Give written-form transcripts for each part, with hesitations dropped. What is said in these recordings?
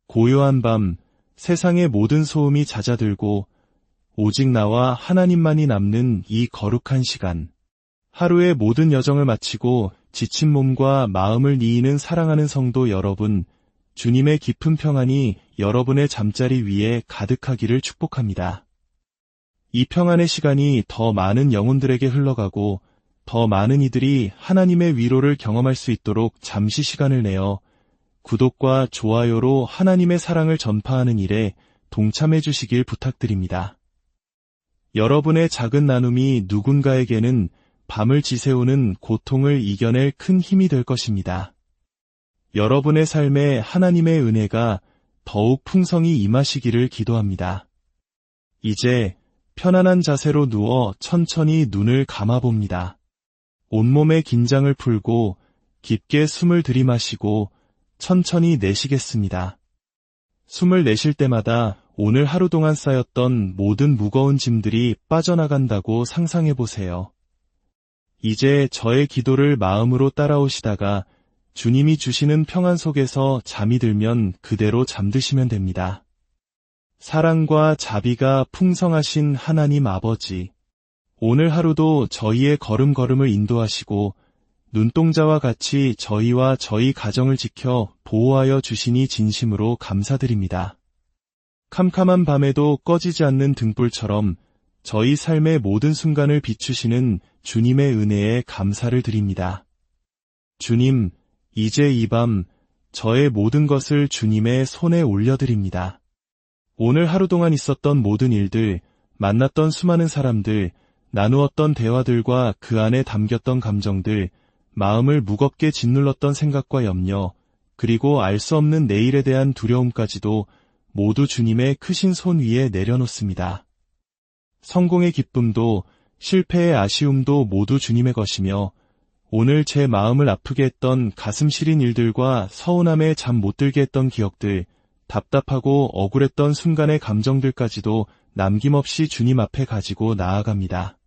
고요한 밤, 세상의 모든 소음이 잦아들고 오직 나와 하나님만이 남는 이 거룩한 시간. 하루의 모든 여정을 마치고 지친 몸과 마음을 이이는 사랑하는 성도 여러분, 주님의 깊은 평안이 여러분의 잠자리 위에 가득하기를 축복합니다. 이 평안의 시간이 더 많은 영혼들에게 흘러가고 더 많은 이들이 하나님의 위로를 경험할 수 있도록 잠시 시간을 내어 구독과 좋아요로 하나님의 사랑을 전파하는 일에 동참해 주시길 부탁드립니다. 여러분의 작은 나눔이 누군가에게는 밤을 지새우는 고통을 이겨낼 큰 힘이 될 것입니다. 여러분의 삶에 하나님의 은혜가 더욱 풍성히 임하시기를 기도합니다. 이제 편안한 자세로 누워 천천히 눈을 감아봅니다. 온몸의 긴장을 풀고 깊게 숨을 들이마시고 천천히 내쉬겠습니다. 숨을 내쉴 때마다 오늘 하루 동안 쌓였던 모든 무거운 짐들이 빠져나간다고 상상해보세요. 이제 저의 기도를 마음으로 따라오시다가 주님이 주시는 평안 속에서 잠이 들면 그대로 잠드시면 됩니다. 사랑과 자비가 풍성하신 하나님 아버지, 오늘 하루도 저희의 걸음걸음을 인도하시고 눈동자와 같이 저희와 저희 가정을 지켜 보호하여 주시니 진심으로 감사드립니다. 캄캄한 밤에도 꺼지지 않는 등불처럼 저희 삶의 모든 순간을 비추시는 주님의 은혜에 감사를 드립니다. 주님, 이제 이 밤 저의 모든 것을 주님의 손에 올려드립니다. 오늘 하루 동안 있었던 모든 일들, 만났던 수많은 사람들, 나누었던 대화들과 그 안에 담겼던 감정들, 마음을 무겁게 짓눌렀던 생각과 염려, 그리고 알 수 없는 내일에 대한 두려움까지도 모두 주님의 크신 손 위에 내려놓습니다. 성공의 기쁨도 실패의 아쉬움도 모두 주님의 것이며 오늘 제 마음을 아프게 했던 가슴 시린 일들과 서운함에 잠 못 들게 했던 기억들, 답답하고 억울했던 순간의 감정들까지도 남김없이 주님 앞에 가지고 나아갑니다.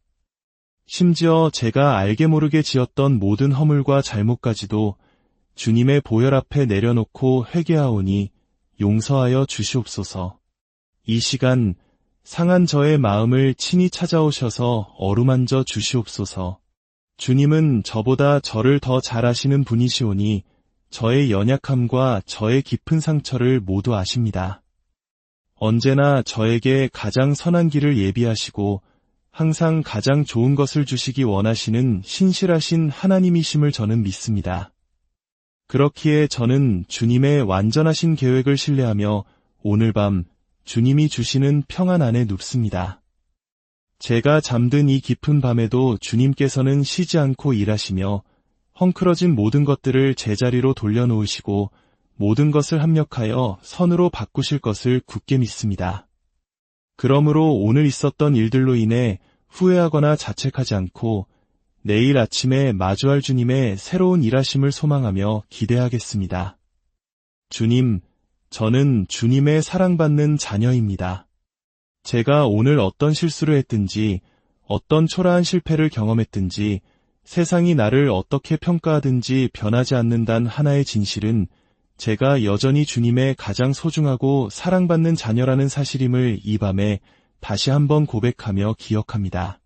심지어 제가 알게 모르게 지었던 모든 허물과 잘못까지도 주님의 보혈 앞에 내려놓고 회개하오니 용서하여 주시옵소서. 이 시간 상한 저의 마음을 친히 찾아오셔서 어루만져 주시옵소서. 주님은 저보다 저를 더 잘 아시는 분이시오니 저의 연약함과 저의 깊은 상처를 모두 아십니다. 언제나 저에게 가장 선한 길을 예비하시고 항상 가장 좋은 것을 주시기 원하시는 신실하신 하나님이심을 저는 믿습니다. 그렇기에 저는 주님의 완전하신 계획을 신뢰하며 오늘 밤 주님이 주시는 평안 안에 눕습니다. 제가 잠든 이 깊은 밤에도 주님께서는 쉬지 않고 일하시며 헝클어진 모든 것들을 제자리로 돌려놓으시고 모든 것을 합력하여 선으로 바꾸실 것을 굳게 믿습니다. 그러므로 오늘 있었던 일들로 인해 후회하거나 자책하지 않고 내일 아침에 마주할 주님의 새로운 일하심을 소망하며 기대하겠습니다. 주님, 저는 주님의 사랑받는 자녀입니다. 제가 오늘 어떤 실수를 했든지, 어떤 초라한 실패를 경험했든지, 세상이 나를 어떻게 평가하든지 변하지 않는다는 하나의 진실은 제가 여전히 주님의 가장 소중하고 사랑받는 자녀라는 사실임을 이 밤에 다시 한번 고백하며 기억합니다.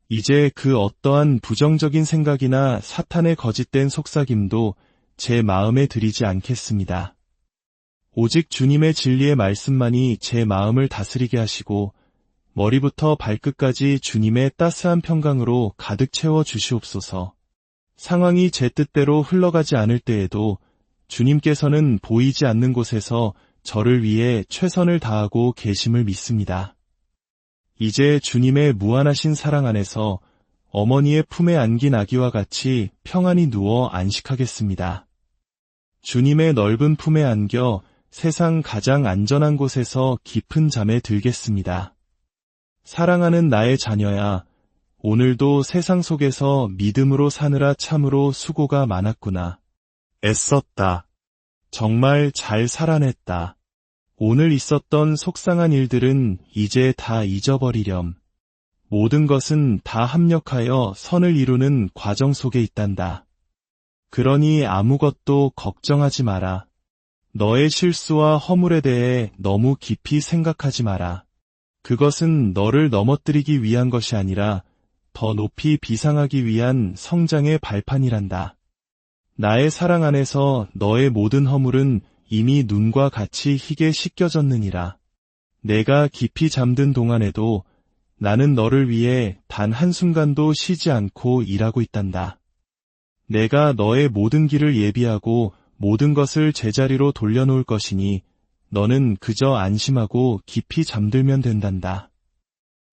이제 그 어떠한 부정적인 생각이나 사탄의 거짓된 속삭임도 제 마음에 들이지 않겠습니다. 오직 주님의 진리의 말씀만이 제 마음을 다스리게 하시고 머리부터 발끝까지 주님의 따스한 평강으로 가득 채워 주시옵소서. 상황이 제 뜻대로 흘러가지 않을 때에도 주님께서는 보이지 않는 곳에서 저를 위해 최선을 다하고 계심을 믿습니다. 이제 주님의 무한하신 사랑 안에서 어머니의 품에 안긴 아기와 같이 평안히 누워 안식하겠습니다. 주님의 넓은 품에 안겨 세상 가장 안전한 곳에서 깊은 잠에 들겠습니다. 사랑하는 나의 자녀야, 오늘도 세상 속에서 믿음으로 사느라 참으로 수고가 많았구나. 애썼다. 정말 잘 살아냈다. 오늘 있었던 속상한 일들은 이제 다 잊어버리렴. 모든 것은 다 합력하여 선을 이루는 과정 속에 있단다. 그러니 아무것도 걱정하지 마라. 너의 실수와 허물에 대해 너무 깊이 생각하지 마라. 그것은 너를 넘어뜨리기 위한 것이 아니라 더 높이 비상하기 위한 성장의 발판이란다. 나의 사랑 안에서 너의 모든 허물은 이미 눈과 같이 희게 씻겨졌느니라. 내가 깊이 잠든 동안에도 나는 너를 위해 단 한순간도 쉬지 않고 일하고 있단다. 내가 너의 모든 길을 예비하고 모든 것을 제자리로 돌려놓을 것이니 너는 그저 안심하고 깊이 잠들면 된단다.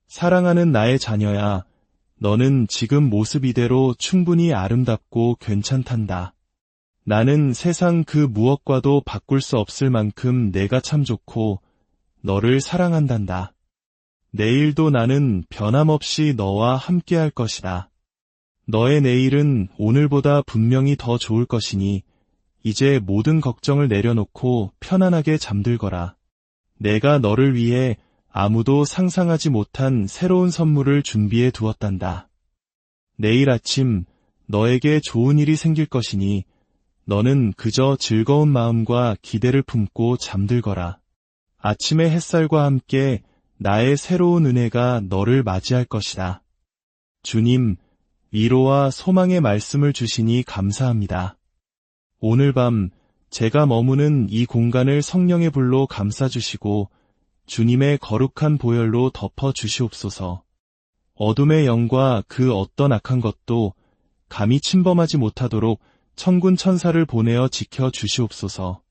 사랑하는 나의 자녀야, 너는 지금 모습 이대로 충분히 아름답고 괜찮단다. 나는 세상 그 무엇과도 바꿀 수 없을 만큼 내가 참 좋고 너를 사랑한단다. 내일도 나는 변함없이 너와 함께할 것이다. 너의 내일은 오늘보다 분명히 더 좋을 것이니 이제 모든 걱정을 내려놓고 편안하게 잠들거라. 내가 너를 위해 아무도 상상하지 못한 새로운 선물을 준비해 두었단다. 내일 아침 너에게 좋은 일이 생길 것이니 너는 그저 즐거운 마음과 기대를 품고 잠들거라. 아침의 햇살과 함께 나의 새로운 은혜가 너를 맞이할 것이다. 주님, 위로와 소망의 말씀을 주시니 감사합니다. 오늘 밤 제가 머무는 이 공간을 성령의 불로 감싸주시고 주님의 거룩한 보혈로 덮어 주시옵소서. 어둠의 영과 그 어떤 악한 것도 감히 침범하지 못하도록 천군 천사를 보내어 지켜 주시옵소서.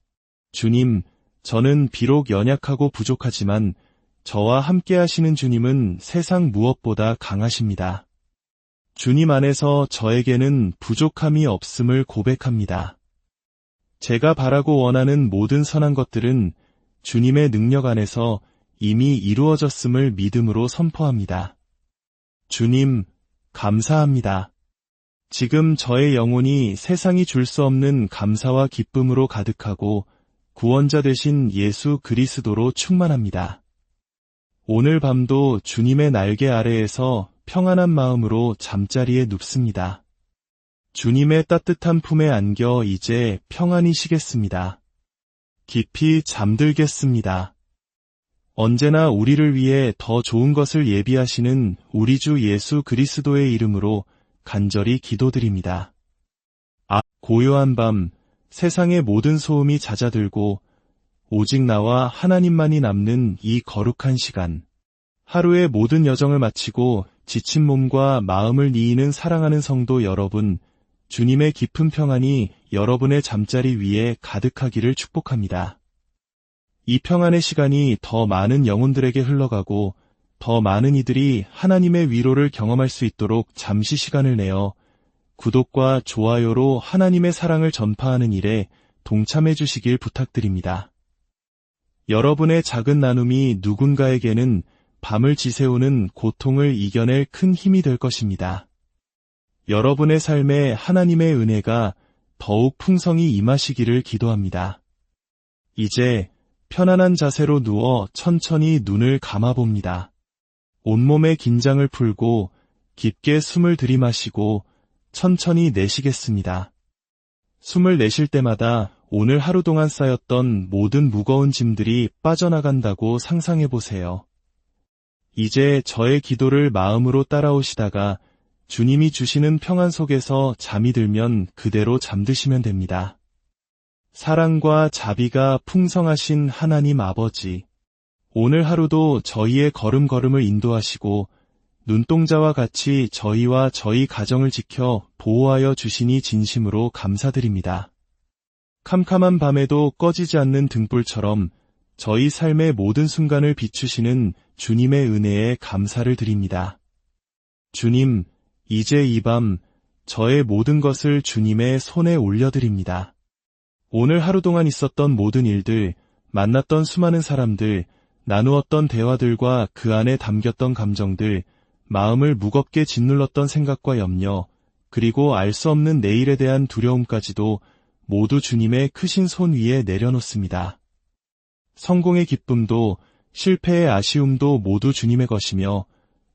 주님, 저는 비록 연약하고 부족하지만 저와 함께 하시는 주님은 세상 무엇보다 강하십니다. 주님 안에서 저에게는 부족함이 없음을 고백합니다. 제가 바라고 원하는 모든 선한 것들은 주님의 능력 안에서 이미 이루어졌음을 믿음으로 선포합니다. 주님, 감사합니다. 지금 저의 영혼이 세상이 줄 수 없는 감사와 기쁨으로 가득하고 구원자 되신 예수 그리스도로 충만합니다. 오늘 밤도 주님의 날개 아래에서 평안한 마음으로 잠자리에 눕습니다. 주님의 따뜻한 품에 안겨 이제 평안히 쉬겠습니다. 깊이 잠들겠습니다. 언제나 우리를 위해 더 좋은 것을 예비하시는 우리 주 예수 그리스도의 이름으로 간절히 기도드립니다. 고요한 밤, 세상의 모든 소음이 잦아들고 오직 나와 하나님만이 남는 이 거룩한 시간. 하루의 모든 여정을 마치고 지친 몸과 마음을 이이는 사랑하는 성도 여러분, 주님의 깊은 평안이 여러분의 잠자리 위에 가득하기를 축복합니다. 이 평안의 시간이 더 많은 영혼들에게 흘러가고 더 많은 이들이 하나님의 위로를 경험할 수 있도록 잠시 시간을 내어 구독과 좋아요로 하나님의 사랑을 전파하는 일에 동참해 주시길 부탁드립니다. 여러분의 작은 나눔이 누군가에게는 밤을 지새우는 고통을 이겨낼 큰 힘이 될 것입니다. 여러분의 삶에 하나님의 은혜가 더욱 풍성히 임하시기를 기도합니다. 이제 편안한 자세로 누워 천천히 눈을 감아봅니다. 온몸의 긴장을 풀고 깊게 숨을 들이마시고 천천히 내쉬겠습니다. 숨을 내쉴 때마다 오늘 하루 동안 쌓였던 모든 무거운 짐들이 빠져나간다고 상상해 보세요. 이제 저의 기도를 마음으로 따라오시다가 주님이 주시는 평안 속에서 잠이 들면 그대로 잠드시면 됩니다. 사랑과 자비가 풍성하신 하나님 아버지, 오늘 하루도 저희의 걸음걸음을 인도하시고 눈동자와 같이 저희와 저희 가정을 지켜 보호하여 주시니 진심으로 감사드립니다. 캄캄한 밤에도 꺼지지 않는 등불처럼 저희 삶의 모든 순간을 비추시는 주님의 은혜에 감사를 드립니다. 주님, 이제 이 밤 저의 모든 것을 주님의 손에 올려드립니다. 오늘 하루 동안 있었던 모든 일들, 만났던 수많은 사람들, 나누었던 대화들과 그 안에 담겼던 감정들, 마음을 무겁게 짓눌렀던 생각과 염려, 그리고 알 수 없는 내일에 대한 두려움까지도 모두 주님의 크신 손 위에 내려놓습니다. 성공의 기쁨도 실패의 아쉬움도 모두 주님의 것이며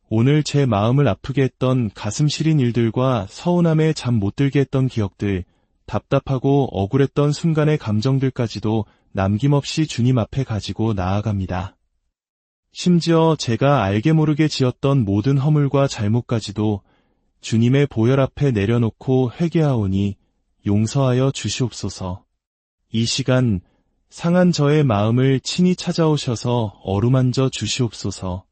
오늘 제 마음을 아프게 했던 가슴 시린 일들과 서운함에 잠 못 들게 했던 기억들, 답답하고 억울했던 순간의 감정들까지도 남김없이 주님 앞에 가지고 나아갑니다. 심지어 제가 알게 모르게 지었던 모든 허물과 잘못까지도 주님의 보혈 앞에 내려놓고 회개하오니 용서하여 주시옵소서. 이 시간 상한 저의 마음을 친히 찾아오셔서 어루만져 주시옵소서.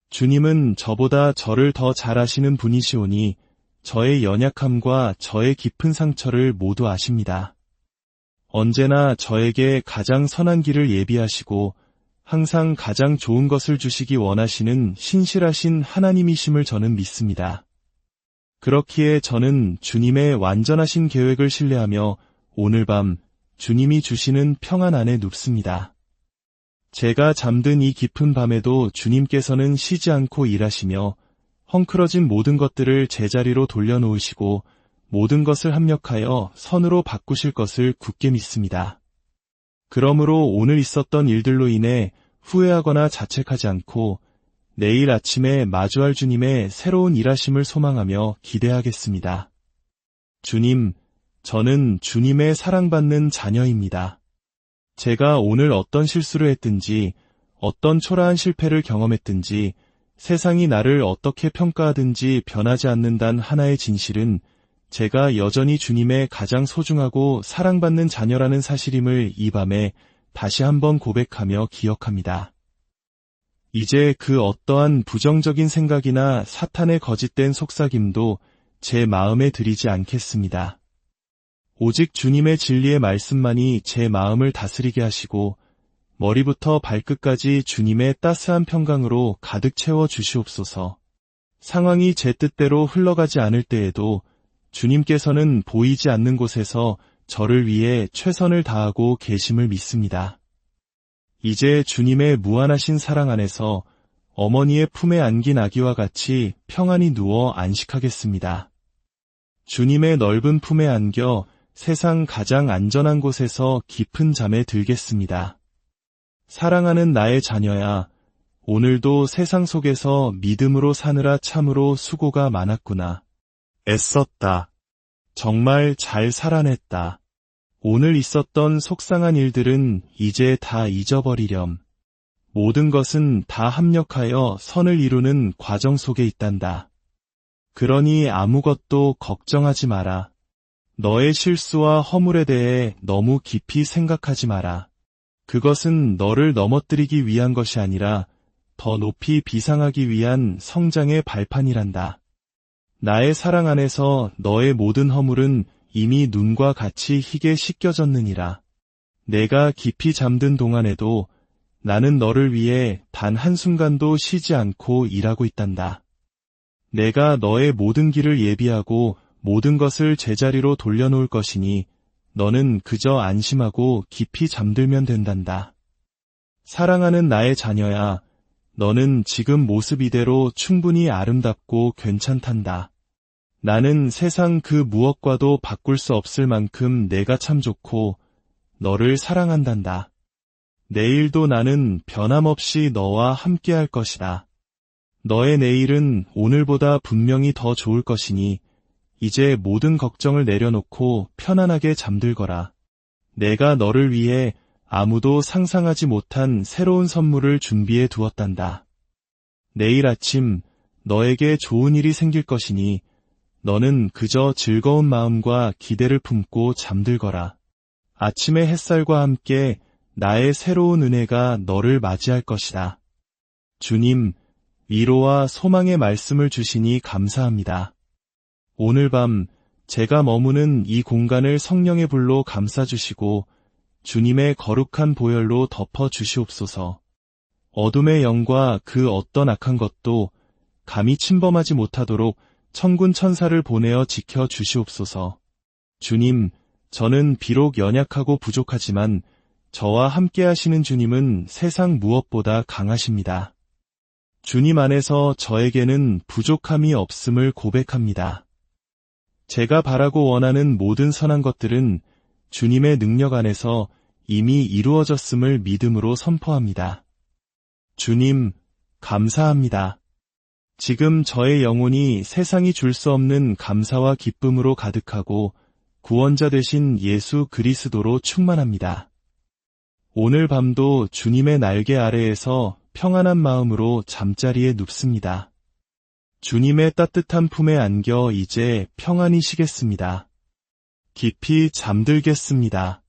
주님은 저보다 저를 더 잘 아시는 분이시오니 저의 연약함과 저의 깊은 상처를 모두 아십니다. 언제나 저에게 가장 선한 길을 예비하시고 항상 가장 좋은 것을 주시기 원하시는 신실하신 하나님이심을 저는 믿습니다. 그렇기에 저는 주님의 완전하신 계획을 신뢰하며 오늘 밤 주님이 주시는 평안 안에 눕습니다. 제가 잠든 이 깊은 밤에도 주님께서는 쉬지 않고 일하시며 헝클어진 모든 것들을 제자리로 돌려놓으시고 모든 것을 합력하여 선으로 바꾸실 것을 굳게 믿습니다. 그러므로 오늘 있었던 일들로 인해 후회하거나 자책하지 않고 내일 아침에 마주할 주님의 새로운 일하심을 소망하며 기대하겠습니다. 주님, 저는 주님의 사랑받는 자녀입니다. 제가 오늘 어떤 실수를 했든지, 어떤 초라한 실패를 경험했든지, 세상이 나를 어떻게 평가하든지 변하지 않는다는 하나의 진실은 제가 여전히 주님의 가장 소중하고 사랑받는 자녀라는 사실임을 이 밤에 다시 한번 고백하며 기억합니다. 이제 그 어떠한 부정적인 생각이나 사탄의 거짓된 속삭임도 제 마음에 들이지 않겠습니다. 오직 주님의 진리의 말씀만이 제 마음을 다스리게 하시고 머리부터 발끝까지 주님의 따스한 평강으로 가득 채워 주시옵소서. 상황이 제 뜻대로 흘러가지 않을 때에도 주님께서는 보이지 않는 곳에서 저를 위해 최선을 다하고 계심을 믿습니다. 이제 주님의 무한하신 사랑 안에서 어머니의 품에 안긴 아기와 같이 평안히 누워 안식하겠습니다. 주님의 넓은 품에 안겨 세상 가장 안전한 곳에서 깊은 잠에 들겠습니다. 사랑하는 나의 자녀야, 오늘도 세상 속에서 믿음으로 사느라 참으로 수고가 많았구나. 애썼다. 정말 잘 살아냈다. 오늘 있었던 속상한 일들은 이제 다 잊어버리렴. 모든 것은 다 합력하여 선을 이루는 과정 속에 있단다. 그러니 아무것도 걱정하지 마라. 너의 실수와 허물에 대해 너무 깊이 생각하지 마라. 그것은 너를 넘어뜨리기 위한 것이 아니라 더 높이 비상하기 위한 성장의 발판이란다. 나의 사랑 안에서 너의 모든 허물은 이미 눈과 같이 희게 씻겨졌느니라. 내가 깊이 잠든 동안에도 나는 너를 위해 단 한순간도 쉬지 않고 일하고 있단다. 내가 너의 모든 길을 예비하고 모든 것을 제자리로 돌려놓을 것이니 너는 그저 안심하고 깊이 잠들면 된단다. 사랑하는 나의 자녀야, 너는 지금 모습 이대로 충분히 아름답고 괜찮단다. 나는 세상 그 무엇과도 바꿀 수 없을 만큼 내가 참 좋고 너를 사랑한단다. 내일도 나는 변함없이 너와 함께할 것이다. 너의 내일은 오늘보다 분명히 더 좋을 것이니 이제 모든 걱정을 내려놓고 편안하게 잠들거라. 내가 너를 위해 아무도 상상하지 못한 새로운 선물을 준비해 두었단다. 내일 아침 너에게 좋은 일이 생길 것이니 너는 그저 즐거운 마음과 기대를 품고 잠들거라. 아침의 햇살과 함께 나의 새로운 은혜가 너를 맞이할 것이다. 주님, 위로와 소망의 말씀을 주시니 감사합니다. 오늘 밤 제가 머무는 이 공간을 성령의 불로 감싸주시고 주님의 거룩한 보혈로 덮어 주시옵소서. 어둠의 영과 그 어떤 악한 것도 감히 침범하지 못하도록 천군 천사를 보내어 지켜 주시옵소서. 주님, 저는 비록 연약하고 부족하지만 저와 함께 하시는 주님은 세상 무엇보다 강하십니다. 주님 안에서 저에게는 부족함이 없음을 고백합니다. 제가 바라고 원하는 모든 선한 것들은 주님의 능력 안에서 이미 이루어졌음을 믿음으로 선포합니다. 주님, 감사합니다. 지금 저의 영혼이 세상이 줄 수 없는 감사와 기쁨으로 가득하고 구원자 되신 예수 그리스도로 충만합니다. 오늘 밤도 주님의 날개 아래에서 평안한 마음으로 잠자리에 눕습니다. 주님의 따뜻한 품에 안겨 이제 평안히 쉬겠습니다. 깊이 잠들겠습니다.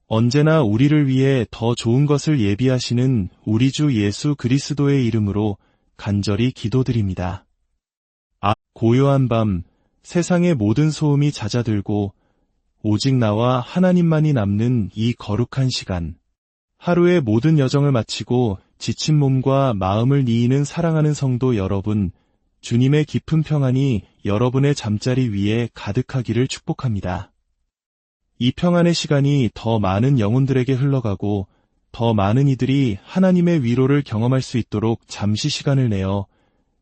언제나 우리를 위해 더 좋은 것을 예비하시는 우리 주 예수 그리스도의 이름으로 간절히 기도드립니다. 고요한 밤, 세상의 모든 소음이 잦아들고 오직 나와 하나님만이 남는 이 거룩한 시간. 하루의 모든 여정을 마치고 지친 몸과 마음을 니이는 사랑하는 성도 여러분, 주님의 깊은 평안이 여러분의 잠자리 위에 가득하기를 축복합니다. 이 평안의 시간이 더 많은 영혼들에게 흘러가고 더 많은 이들이 하나님의 위로를 경험할 수 있도록 잠시 시간을 내어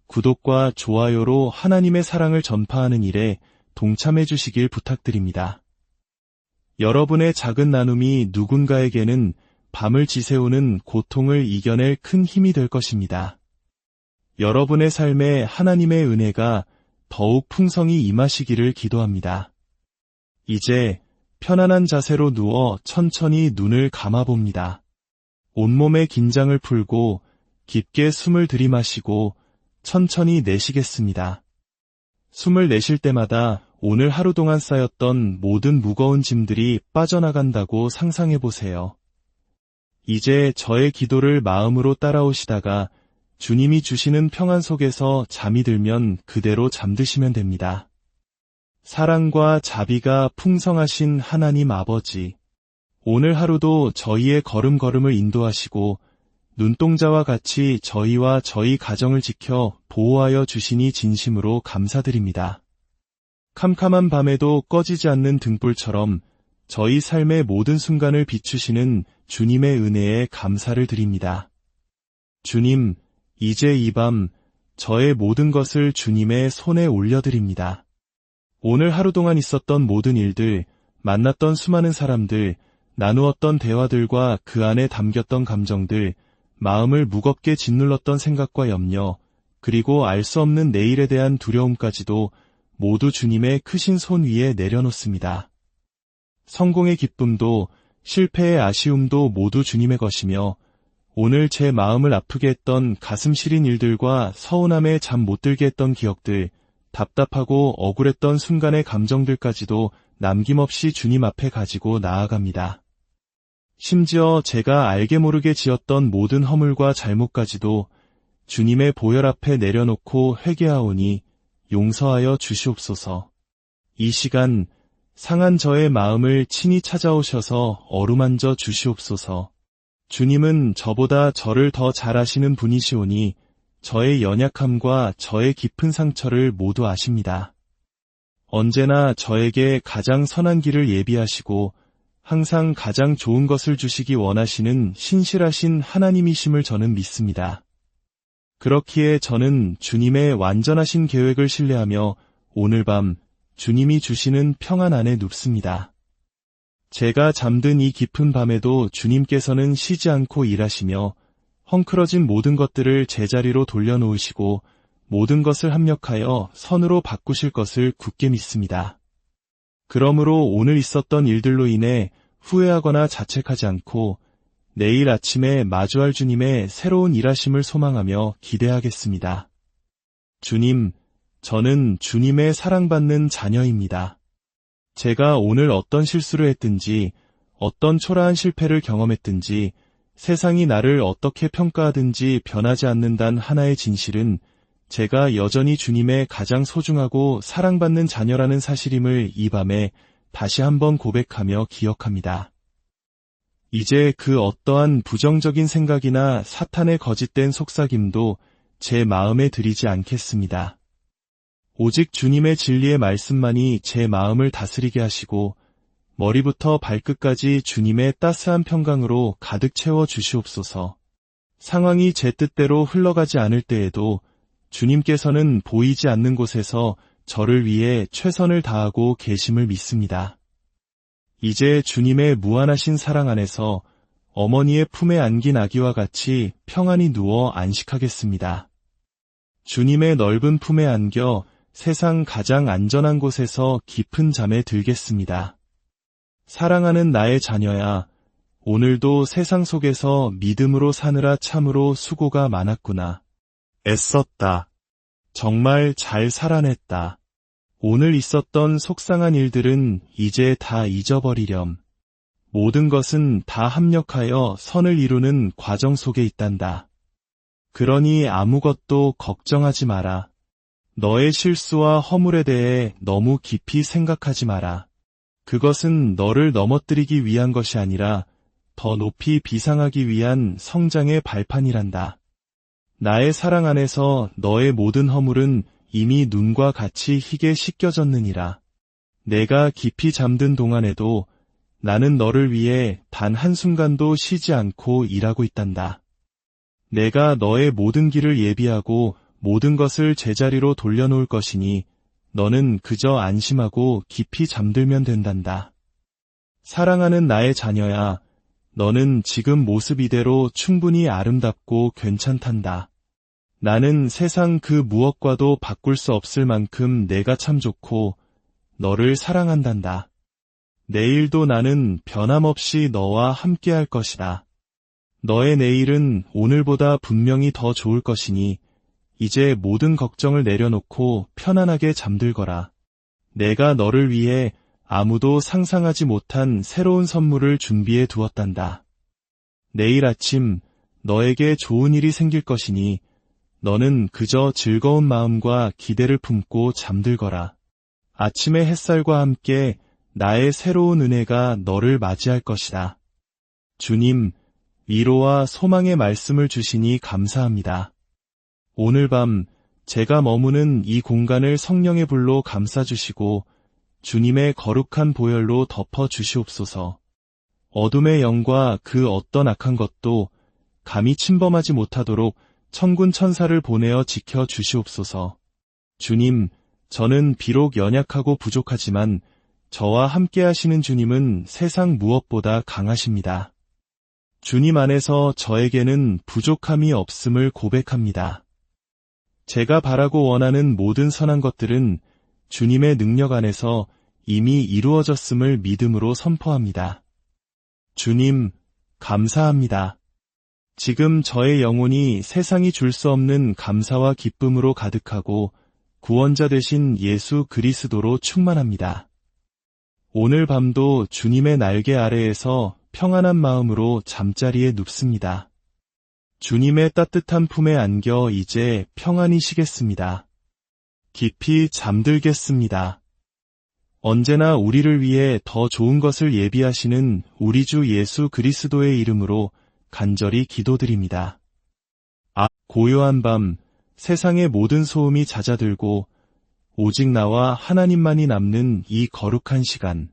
구독과 좋아요로 하나님의 사랑을 전파하는 일에 동참해 주시길 부탁드립니다. 여러분의 작은 나눔이 누군가에게는 밤을 지새우는 고통을 이겨낼 큰 힘이 될 것입니다. 여러분의 삶에 하나님의 은혜가 더욱 풍성히 임하시기를 기도합니다. 이제 편안한 자세로 누워 천천히 눈을 감아봅니다. 온몸의 긴장을 풀고 깊게 숨을 들이마시고 천천히 내쉬겠습니다. 숨을 내쉴 때마다 오늘 하루 동안 쌓였던 모든 무거운 짐들이 빠져나간다고 상상해보세요. 이제 저의 기도를 마음으로 따라오시다가 주님이 주시는 평안 속에서 잠이 들면 그대로 잠드시면 됩니다. 사랑과 자비가 풍성하신 하나님 아버지, 오늘 하루도 저희의 걸음걸음을 인도하시고 눈동자와 같이 저희와 저희 가정을 지켜 보호하여 주시니 진심으로 감사드립니다. 캄캄한 밤에도 꺼지지 않는 등불처럼 저희 삶의 모든 순간을 비추시는 주님의 은혜에 감사를 드립니다. 주님, 이제 이 밤 저의 모든 것을 주님의 손에 올려드립니다. 오늘 하루 동안 있었던 모든 일들, 만났던 수많은 사람들, 나누었던 대화들과 그 안에 담겼던 감정들, 마음을 무겁게 짓눌렀던 생각과 염려, 그리고 알 수 없는 내일에 대한 두려움까지도 모두 주님의 크신 손 위에 내려놓습니다. 성공의 기쁨도 실패의 아쉬움도 모두 주님의 것이며 오늘 제 마음을 아프게 했던 가슴 시린 일들과 서운함에 잠 못 들게 했던 기억들, 답답하고 억울했던 순간의 감정들까지도 남김없이 주님 앞에 가지고 나아갑니다. 심지어 제가 알게 모르게 지었던 모든 허물과 잘못까지도 주님의 보혈 앞에 내려놓고 회개하오니 용서하여 주시옵소서. 이 시간 상한 저의 마음을 친히 찾아오셔서 어루만져 주시옵소서. 주님은 저보다 저를 더 잘 아시는 분이시오니 저의 연약함과 저의 깊은 상처를 모두 아십니다. 언제나 저에게 가장 선한 길을 예비하시고 항상 가장 좋은 것을 주시기 원하시는 신실하신 하나님이심을 저는 믿습니다. 그렇기에 저는 주님의 완전하신 계획을 신뢰하며 오늘 밤 주님이 주시는 평안 안에 눕습니다. 제가 잠든 이 깊은 밤에도 주님께서는 쉬지 않고 일하시며 헝클어진 모든 것들을 제자리로 돌려놓으시고 모든 것을 합력하여 선으로 바꾸실 것을 굳게 믿습니다. 그러므로 오늘 있었던 일들로 인해 후회하거나 자책하지 않고 내일 아침에 마주할 주님의 새로운 일하심을 소망하며 기대하겠습니다. 주님, 저는 주님의 사랑받는 자녀입니다. 제가 오늘 어떤 실수를 했든지, 어떤 초라한 실패를 경험했든지, 세상이 나를 어떻게 평가하든지 변하지 않는다는 하나의 진실은 제가 여전히 주님의 가장 소중하고 사랑받는 자녀라는 사실임을 이 밤에 다시 한번 고백하며 기억합니다. 이제 그 어떠한 부정적인 생각이나 사탄의 거짓된 속삭임도 제 마음에 들이지 않겠습니다. 오직 주님의 진리의 말씀만이 제 마음을 다스리게 하시고 머리부터 발끝까지 주님의 따스한 평강으로 가득 채워 주시옵소서. 상황이 제 뜻대로 흘러가지 않을 때에도 주님께서는 보이지 않는 곳에서 저를 위해 최선을 다하고 계심을 믿습니다. 이제 주님의 무한하신 사랑 안에서 어머니의 품에 안긴 아기와 같이 평안히 누워 안식하겠습니다. 주님의 넓은 품에 안겨 세상 가장 안전한 곳에서 깊은 잠에 들겠습니다. 사랑하는 나의 자녀야, 오늘도 세상 속에서 믿음으로 사느라 참으로 수고가 많았구나. 애썼다. 정말 잘 살아냈다. 오늘 있었던 속상한 일들은 이제 다 잊어버리렴. 모든 것은 다 합력하여 선을 이루는 과정 속에 있단다. 그러니 아무것도 걱정하지 마라. 너의 실수와 허물에 대해 너무 깊이 생각하지 마라. 그것은 너를 넘어뜨리기 위한 것이 아니라 더 높이 비상하기 위한 성장의 발판이란다. 나의 사랑 안에서 너의 모든 허물은 이미 눈과 같이 희게 씻겨졌느니라. 내가 깊이 잠든 동안에도 나는 너를 위해 단 한순간도 쉬지 않고 일하고 있단다. 내가 너의 모든 길을 예비하고 모든 것을 제자리로 돌려놓을 것이니 너는 그저 안심하고 깊이 잠들면 된단다. 사랑하는 나의 자녀야, 너는 지금 모습 이대로 충분히 아름답고 괜찮단다. 나는 세상 그 무엇과도 바꿀 수 없을 만큼 내가 참 좋고 너를 사랑한단다. 내일도 나는 변함없이 너와 함께할 것이다. 너의 내일은 오늘보다 분명히 더 좋을 것이니 이제 모든 걱정을 내려놓고 편안하게 잠들거라. 내가 너를 위해 아무도 상상하지 못한 새로운 선물을 준비해 두었단다. 내일 아침 너에게 좋은 일이 생길 것이니 너는 그저 즐거운 마음과 기대를 품고 잠들거라. 아침의 햇살과 함께 나의 새로운 은혜가 너를 맞이할 것이다. 주님, 위로와 소망의 말씀을 주시니 감사합니다. 오늘 밤 제가 머무는 이 공간을 성령의 불로 감싸주시고 주님의 거룩한 보혈로 덮어 주시옵소서. 어둠의 영과 그 어떤 악한 것도 감히 침범하지 못하도록 천군 천사를 보내어 지켜 주시옵소서. 주님, 저는 비록 연약하고 부족하지만 저와 함께 하시는 주님은 세상 무엇보다 강하십니다. 주님 안에서 저에게는 부족함이 없음을 고백합니다. 제가 바라고 원하는 모든 선한 것들은 주님의 능력 안에서 이미 이루어졌음을 믿음으로 선포합니다. 주님, 감사합니다. 지금 저의 영혼이 세상이 줄 수 없는 감사와 기쁨으로 가득하고 구원자 되신 예수 그리스도로 충만합니다. 오늘 밤도 주님의 날개 아래에서 평안한 마음으로 잠자리에 눕습니다. 주님의 따뜻한 품에 안겨 이제 평안히 쉬겠습니다. 깊이 잠들겠습니다. 언제나 우리를 위해 더 좋은 것을 예비하시는 우리 주 예수 그리스도의 이름으로 간절히 기도드립니다. 고요한 밤, 세상의 모든 소음이 잦아들고 오직 나와 하나님만이 남는 이 거룩한 시간.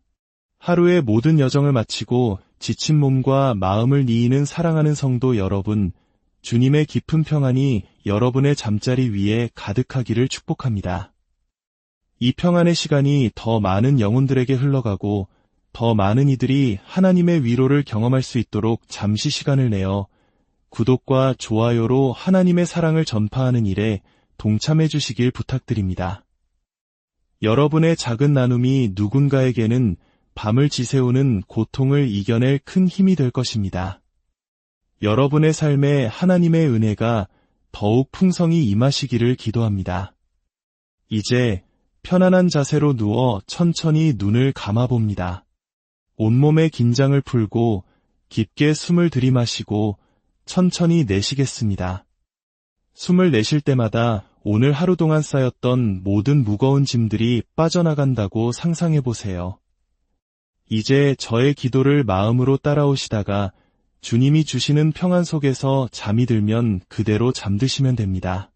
하루의 모든 여정을 마치고 지친 몸과 마음을 니이는 사랑하는 성도 여러분, 주님의 깊은 평안이 여러분의 잠자리 위에 가득하기를 축복합니다. 이 평안의 시간이 더 많은 영혼들에게 흘러가고 더 많은 이들이 하나님의 위로를 경험할 수 있도록 잠시 시간을 내어 구독과 좋아요로 하나님의 사랑을 전파하는 일에 동참해 주시길 부탁드립니다. 여러분의 작은 나눔이 누군가에게는 밤을 지새우는 고통을 이겨낼 큰 힘이 될 것입니다. 여러분의 삶에 하나님의 은혜가 더욱 풍성히 임하시기를 기도합니다. 이제 편안한 자세로 누워 천천히 눈을 감아봅니다. 온몸의 긴장을 풀고 깊게 숨을 들이마시고 천천히 내쉬겠습니다. 숨을 내쉴 때마다 오늘 하루 동안 쌓였던 모든 무거운 짐들이 빠져나간다고 상상해보세요. 이제 저의 기도를 마음으로 따라오시다가 주님이 주시는 평안 속에서 잠이 들면 그대로 잠드시면 됩니다.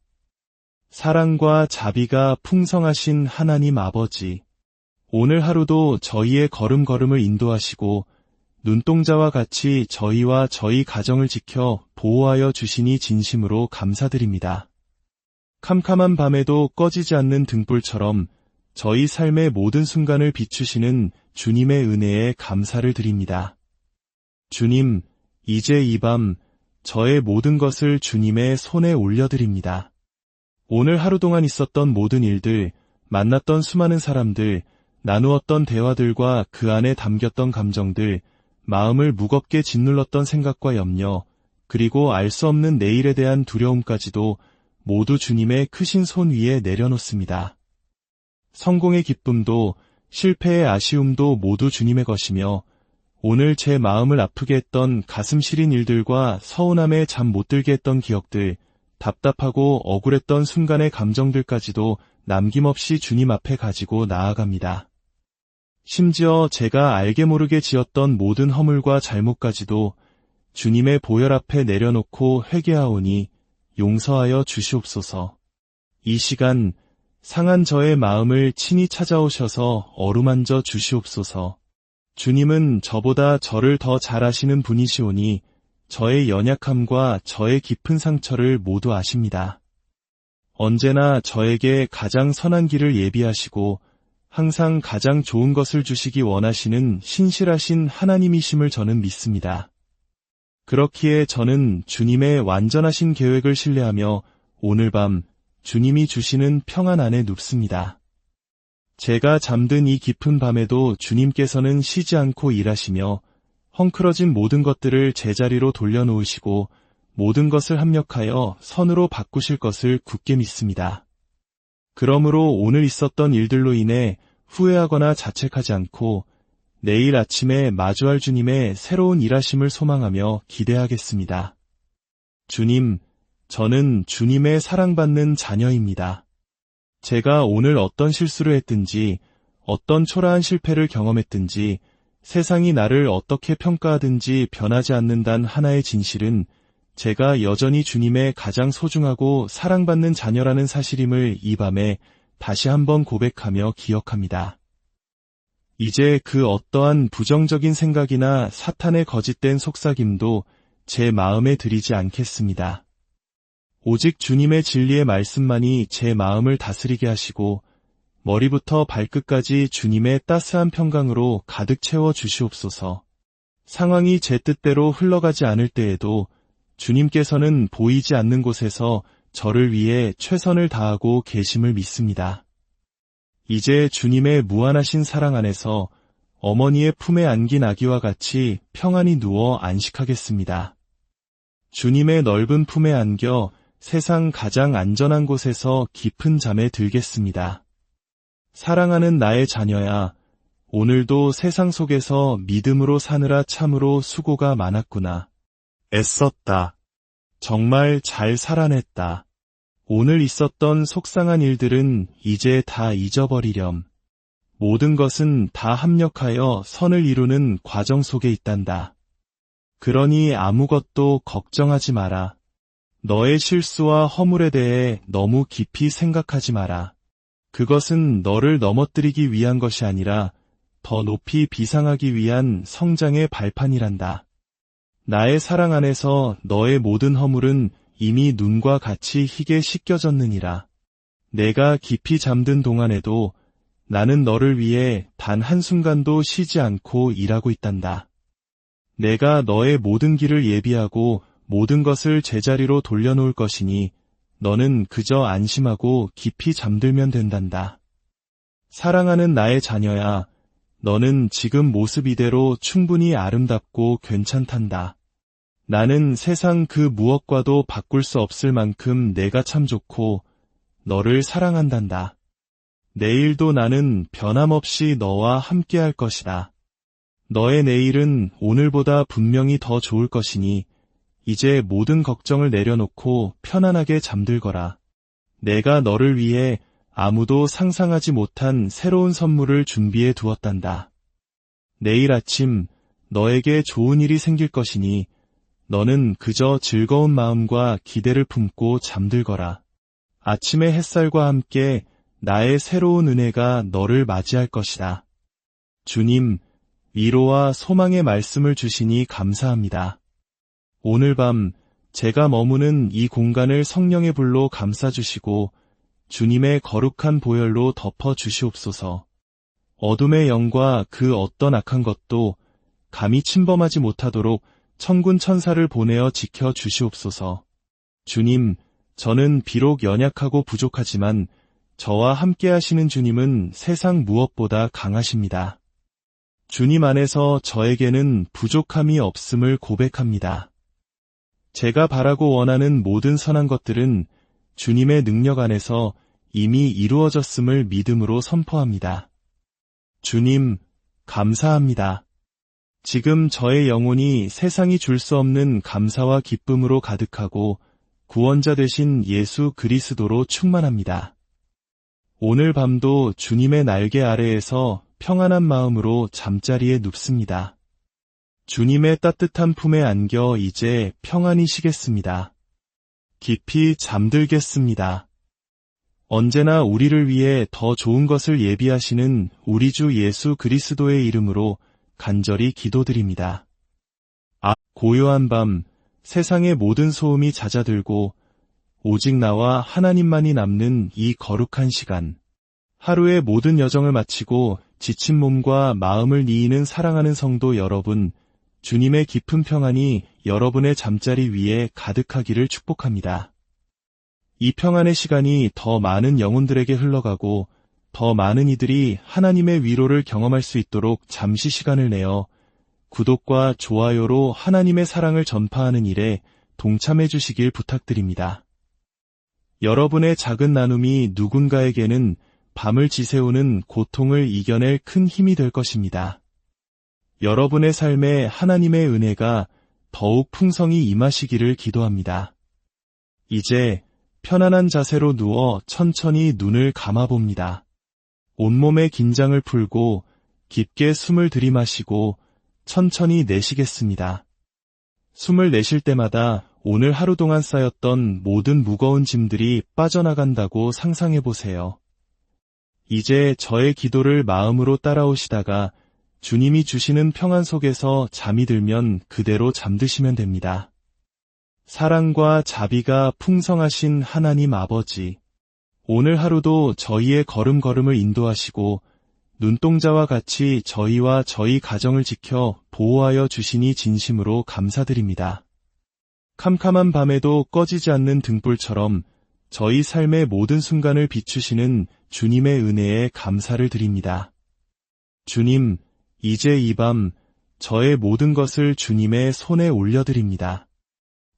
사랑과 자비가 풍성하신 하나님 아버지, 오늘 하루도 저희의 걸음걸음을 인도하시고 눈동자와 같이 저희와 저희 가정을 지켜 보호하여 주시니 진심으로 감사드립니다. 캄캄한 밤에도 꺼지지 않는 등불처럼 저희 삶의 모든 순간을 비추시는 주님의 은혜에 감사를 드립니다. 주님, 이제 이 밤 저의 모든 것을 주님의 손에 올려드립니다. 오늘 하루 동안 있었던 모든 일들, 만났던 수많은 사람들, 나누었던 대화들과 그 안에 담겼던 감정들, 마음을 무겁게 짓눌렀던 생각과 염려, 그리고 알 수 없는 내일에 대한 두려움까지도 모두 주님의 크신 손 위에 내려놓습니다. 성공의 기쁨도 실패의 아쉬움도 모두 주님의 것이며 오늘 제 마음을 아프게 했던 가슴 시린 일들과 서운함에 잠 못 들게 했던 기억들, 답답하고 억울했던 순간의 감정들까지도 남김없이 주님 앞에 가지고 나아갑니다. 심지어 제가 알게 모르게 지었던 모든 허물과 잘못까지도 주님의 보혈 앞에 내려놓고 회개하오니 용서하여 주시옵소서. 이 시간 상한 저의 마음을 친히 찾아오셔서 어루만져 주시옵소서. 주님은 저보다 저를 더 잘 아시는 분이시오니 저의 연약함과 저의 깊은 상처를 모두 아십니다. 언제나 저에게 가장 선한 길을 예비하시고 항상 가장 좋은 것을 주시기 원하시는 신실하신 하나님이심을 저는 믿습니다. 그렇기에 저는 주님의 완전하신 계획을 신뢰하며 오늘 밤 주님이 주시는 평안 안에 눕습니다. 제가 잠든 이 깊은 밤에도 주님께서는 쉬지 않고 일하시며 헝클어진 모든 것들을 제자리로 돌려놓으시고 모든 것을 합력하여 선으로 바꾸실 것을 굳게 믿습니다. 그러므로 오늘 있었던 일들로 인해 후회하거나 자책하지 않고 내일 아침에 마주할 주님의 새로운 일하심을 소망하며 기대하겠습니다. 주님, 저는 주님의 사랑받는 자녀입니다. 제가 오늘 어떤 실수를 했든지, 어떤 초라한 실패를 경험했든지, 세상이 나를 어떻게 평가하든지 변하지 않는다는 하나의 진실은 제가 여전히 주님의 가장 소중하고 사랑받는 자녀라는 사실임을 이 밤에 다시 한번 고백하며 기억합니다. 이제 그 어떠한 부정적인 생각이나 사탄의 거짓된 속삭임도 제 마음에 들이지 않겠습니다. 오직 주님의 진리의 말씀만이 제 마음을 다스리게 하시고 머리부터 발끝까지 주님의 따스한 평강으로 가득 채워 주시옵소서. 상황이 제 뜻대로 흘러가지 않을 때에도 주님께서는 보이지 않는 곳에서 저를 위해 최선을 다하고 계심을 믿습니다. 이제 주님의 무한하신 사랑 안에서 어머니의 품에 안긴 아기와 같이 평안히 누워 안식하겠습니다. 주님의 넓은 품에 안겨 세상 가장 안전한 곳에서 깊은 잠에 들겠습니다. 사랑하는 나의 자녀야, 오늘도 세상 속에서 믿음으로 사느라 참으로 수고가 많았구나. 애썼다. 정말 잘 살아냈다. 오늘 있었던 속상한 일들은 이제 다 잊어버리렴. 모든 것은 다 합력하여 선을 이루는 과정 속에 있단다. 그러니 아무것도 걱정하지 마라. 너의 실수와 허물에 대해 너무 깊이 생각하지 마라. 그것은 너를 넘어뜨리기 위한 것이 아니라 더 높이 비상하기 위한 성장의 발판이란다. 나의 사랑 안에서 너의 모든 허물은 이미 눈과 같이 희게 씻겨졌느니라. 내가 깊이 잠든 동안에도 나는 너를 위해 단 한순간도 쉬지 않고 일하고 있단다. 내가 너의 모든 길을 예비하고 모든 것을 제자리로 돌려놓을 것이니 너는 그저 안심하고 깊이 잠들면 된단다. 사랑하는 나의 자녀야, 너는 지금 모습 이대로 충분히 아름답고 괜찮단다. 나는 세상 그 무엇과도 바꿀 수 없을 만큼 내가 참 좋고 너를 사랑한단다. 내일도 나는 변함없이 너와 함께할 것이다. 너의 내일은 오늘보다 분명히 더 좋을 것이니 이제 모든 걱정을 내려놓고 편안하게 잠들거라. 내가 너를 위해 아무도 상상하지 못한 새로운 선물을 준비해 두었단다. 내일 아침 너에게 좋은 일이 생길 것이니 너는 그저 즐거운 마음과 기대를 품고 잠들거라. 아침의 햇살과 함께 나의 새로운 은혜가 너를 맞이할 것이다. 주님, 위로와 소망의 말씀을 주시니 감사합니다. 오늘 밤 제가 머무는 이 공간을 성령의 불로 감싸주시고 주님의 거룩한 보혈로 덮어 주시옵소서. 어둠의 영과 그 어떤 악한 것도 감히 침범하지 못하도록 천군 천사를 보내어 지켜 주시옵소서. 주님, 저는 비록 연약하고 부족하지만 저와 함께 하시는 주님은 세상 무엇보다 강하십니다. 주님 안에서 저에게는 부족함이 없음을 고백합니다. 제가 바라고 원하는 모든 선한 것들은 주님의 능력 안에서 이미 이루어졌음을 믿음으로 선포합니다. 주님, 감사합니다. 지금 저의 영혼이 세상이 줄 수 없는 감사와 기쁨으로 가득하고 구원자 되신 예수 그리스도로 충만합니다. 오늘 밤도 주님의 날개 아래에서 평안한 마음으로 잠자리에 눕습니다. 주님의 따뜻한 품에 안겨 이제 평안히 쉬겠습니다. 깊이 잠들겠습니다. 언제나 우리를 위해 더 좋은 것을 예비하시는 우리 주 예수 그리스도의 이름으로 간절히 기도드립니다. 고요한 밤, 세상의 모든 소음이 잦아들고 오직 나와 하나님만이 남는 이 거룩한 시간. 하루의 모든 여정을 마치고 지친 몸과 마음을 이이는 사랑하는 성도 여러분, 주님의 깊은 평안이 여러분의 잠자리 위에 가득하기를 축복합니다. 이 평안의 시간이 더 많은 영혼들에게 흘러가고 더 많은 이들이 하나님의 위로를 경험할 수 있도록 잠시 시간을 내어 구독과 좋아요로 하나님의 사랑을 전파하는 일에 동참해 주시길 부탁드립니다. 여러분의 작은 나눔이 누군가에게는 밤을 지새우는 고통을 이겨낼 큰 힘이 될 것입니다. 여러분의 삶에 하나님의 은혜가 더욱 풍성히 임하시기를 기도합니다. 이제 편안한 자세로 누워 천천히 눈을 감아봅니다. 온몸의 긴장을 풀고 깊게 숨을 들이마시고 천천히 내쉬겠습니다. 숨을 내쉴 때마다 오늘 하루 동안 쌓였던 모든 무거운 짐들이 빠져나간다고 상상해보세요. 이제 저의 기도를 마음으로 따라오시다가 주님이 주시는 평안 속에서 잠이 들면 그대로 잠드시면 됩니다. 사랑과 자비가 풍성하신 하나님 아버지, 오늘 하루도 저희의 걸음걸음을 인도하시고 눈동자와 같이 저희와 저희 가정을 지켜 보호하여 주시니 진심으로 감사드립니다. 캄캄한 밤에도 꺼지지 않는 등불처럼 저희 삶의 모든 순간을 비추시는 주님의 은혜에 감사를 드립니다. 주님, 이제 이 밤 저의 모든 것을 주님의 손에 올려드립니다.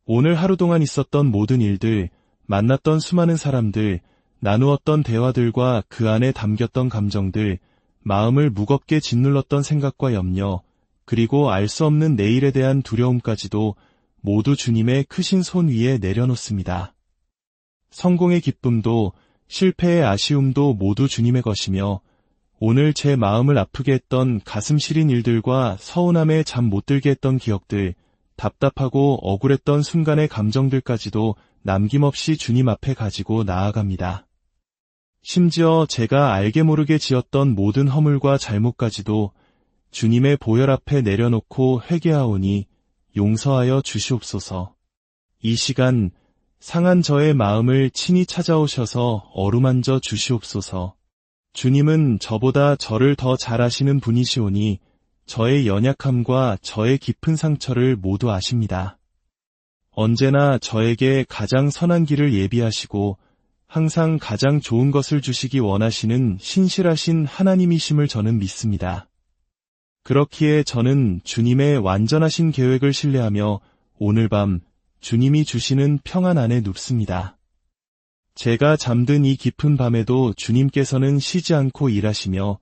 오늘 하루 동안 있었던 모든 일들, 만났던 수많은 사람들, 나누었던 대화들과 그 안에 담겼던 감정들, 마음을 무겁게 짓눌렀던 생각과 염려, 그리고 알 수 없는 내일에 대한 두려움까지도 모두 주님의 크신 손 위에 내려놓습니다. 성공의 기쁨도 실패의 아쉬움도 모두 주님의 것이며 오늘 제 마음을 아프게 했던 가슴 시린 일들과 서운함에 잠 못 들게 했던 기억들, 답답하고 억울했던 순간의 감정들까지도 남김없이 주님 앞에 가지고 나아갑니다. 심지어 제가 알게 모르게 지었던 모든 허물과 잘못까지도 주님의 보혈 앞에 내려놓고 회개하오니 용서하여 주시옵소서. 이 시간 상한 저의 마음을 친히 찾아오셔서 어루만져 주시옵소서. 주님은 저보다 저를 더 잘 아시는 분이시오니 저의 연약함과 저의 깊은 상처를 모두 아십니다. 언제나 저에게 가장 선한 길을 예비하시고 항상 가장 좋은 것을 주시기 원하시는 신실하신 하나님이심을 저는 믿습니다. 그렇기에 저는 주님의 완전하신 계획을 신뢰하며 오늘 밤 주님이 주시는 평안 안에 눕습니다. 제가 잠든 이 깊은 밤에도 주님께서는 쉬지 않고 일하시며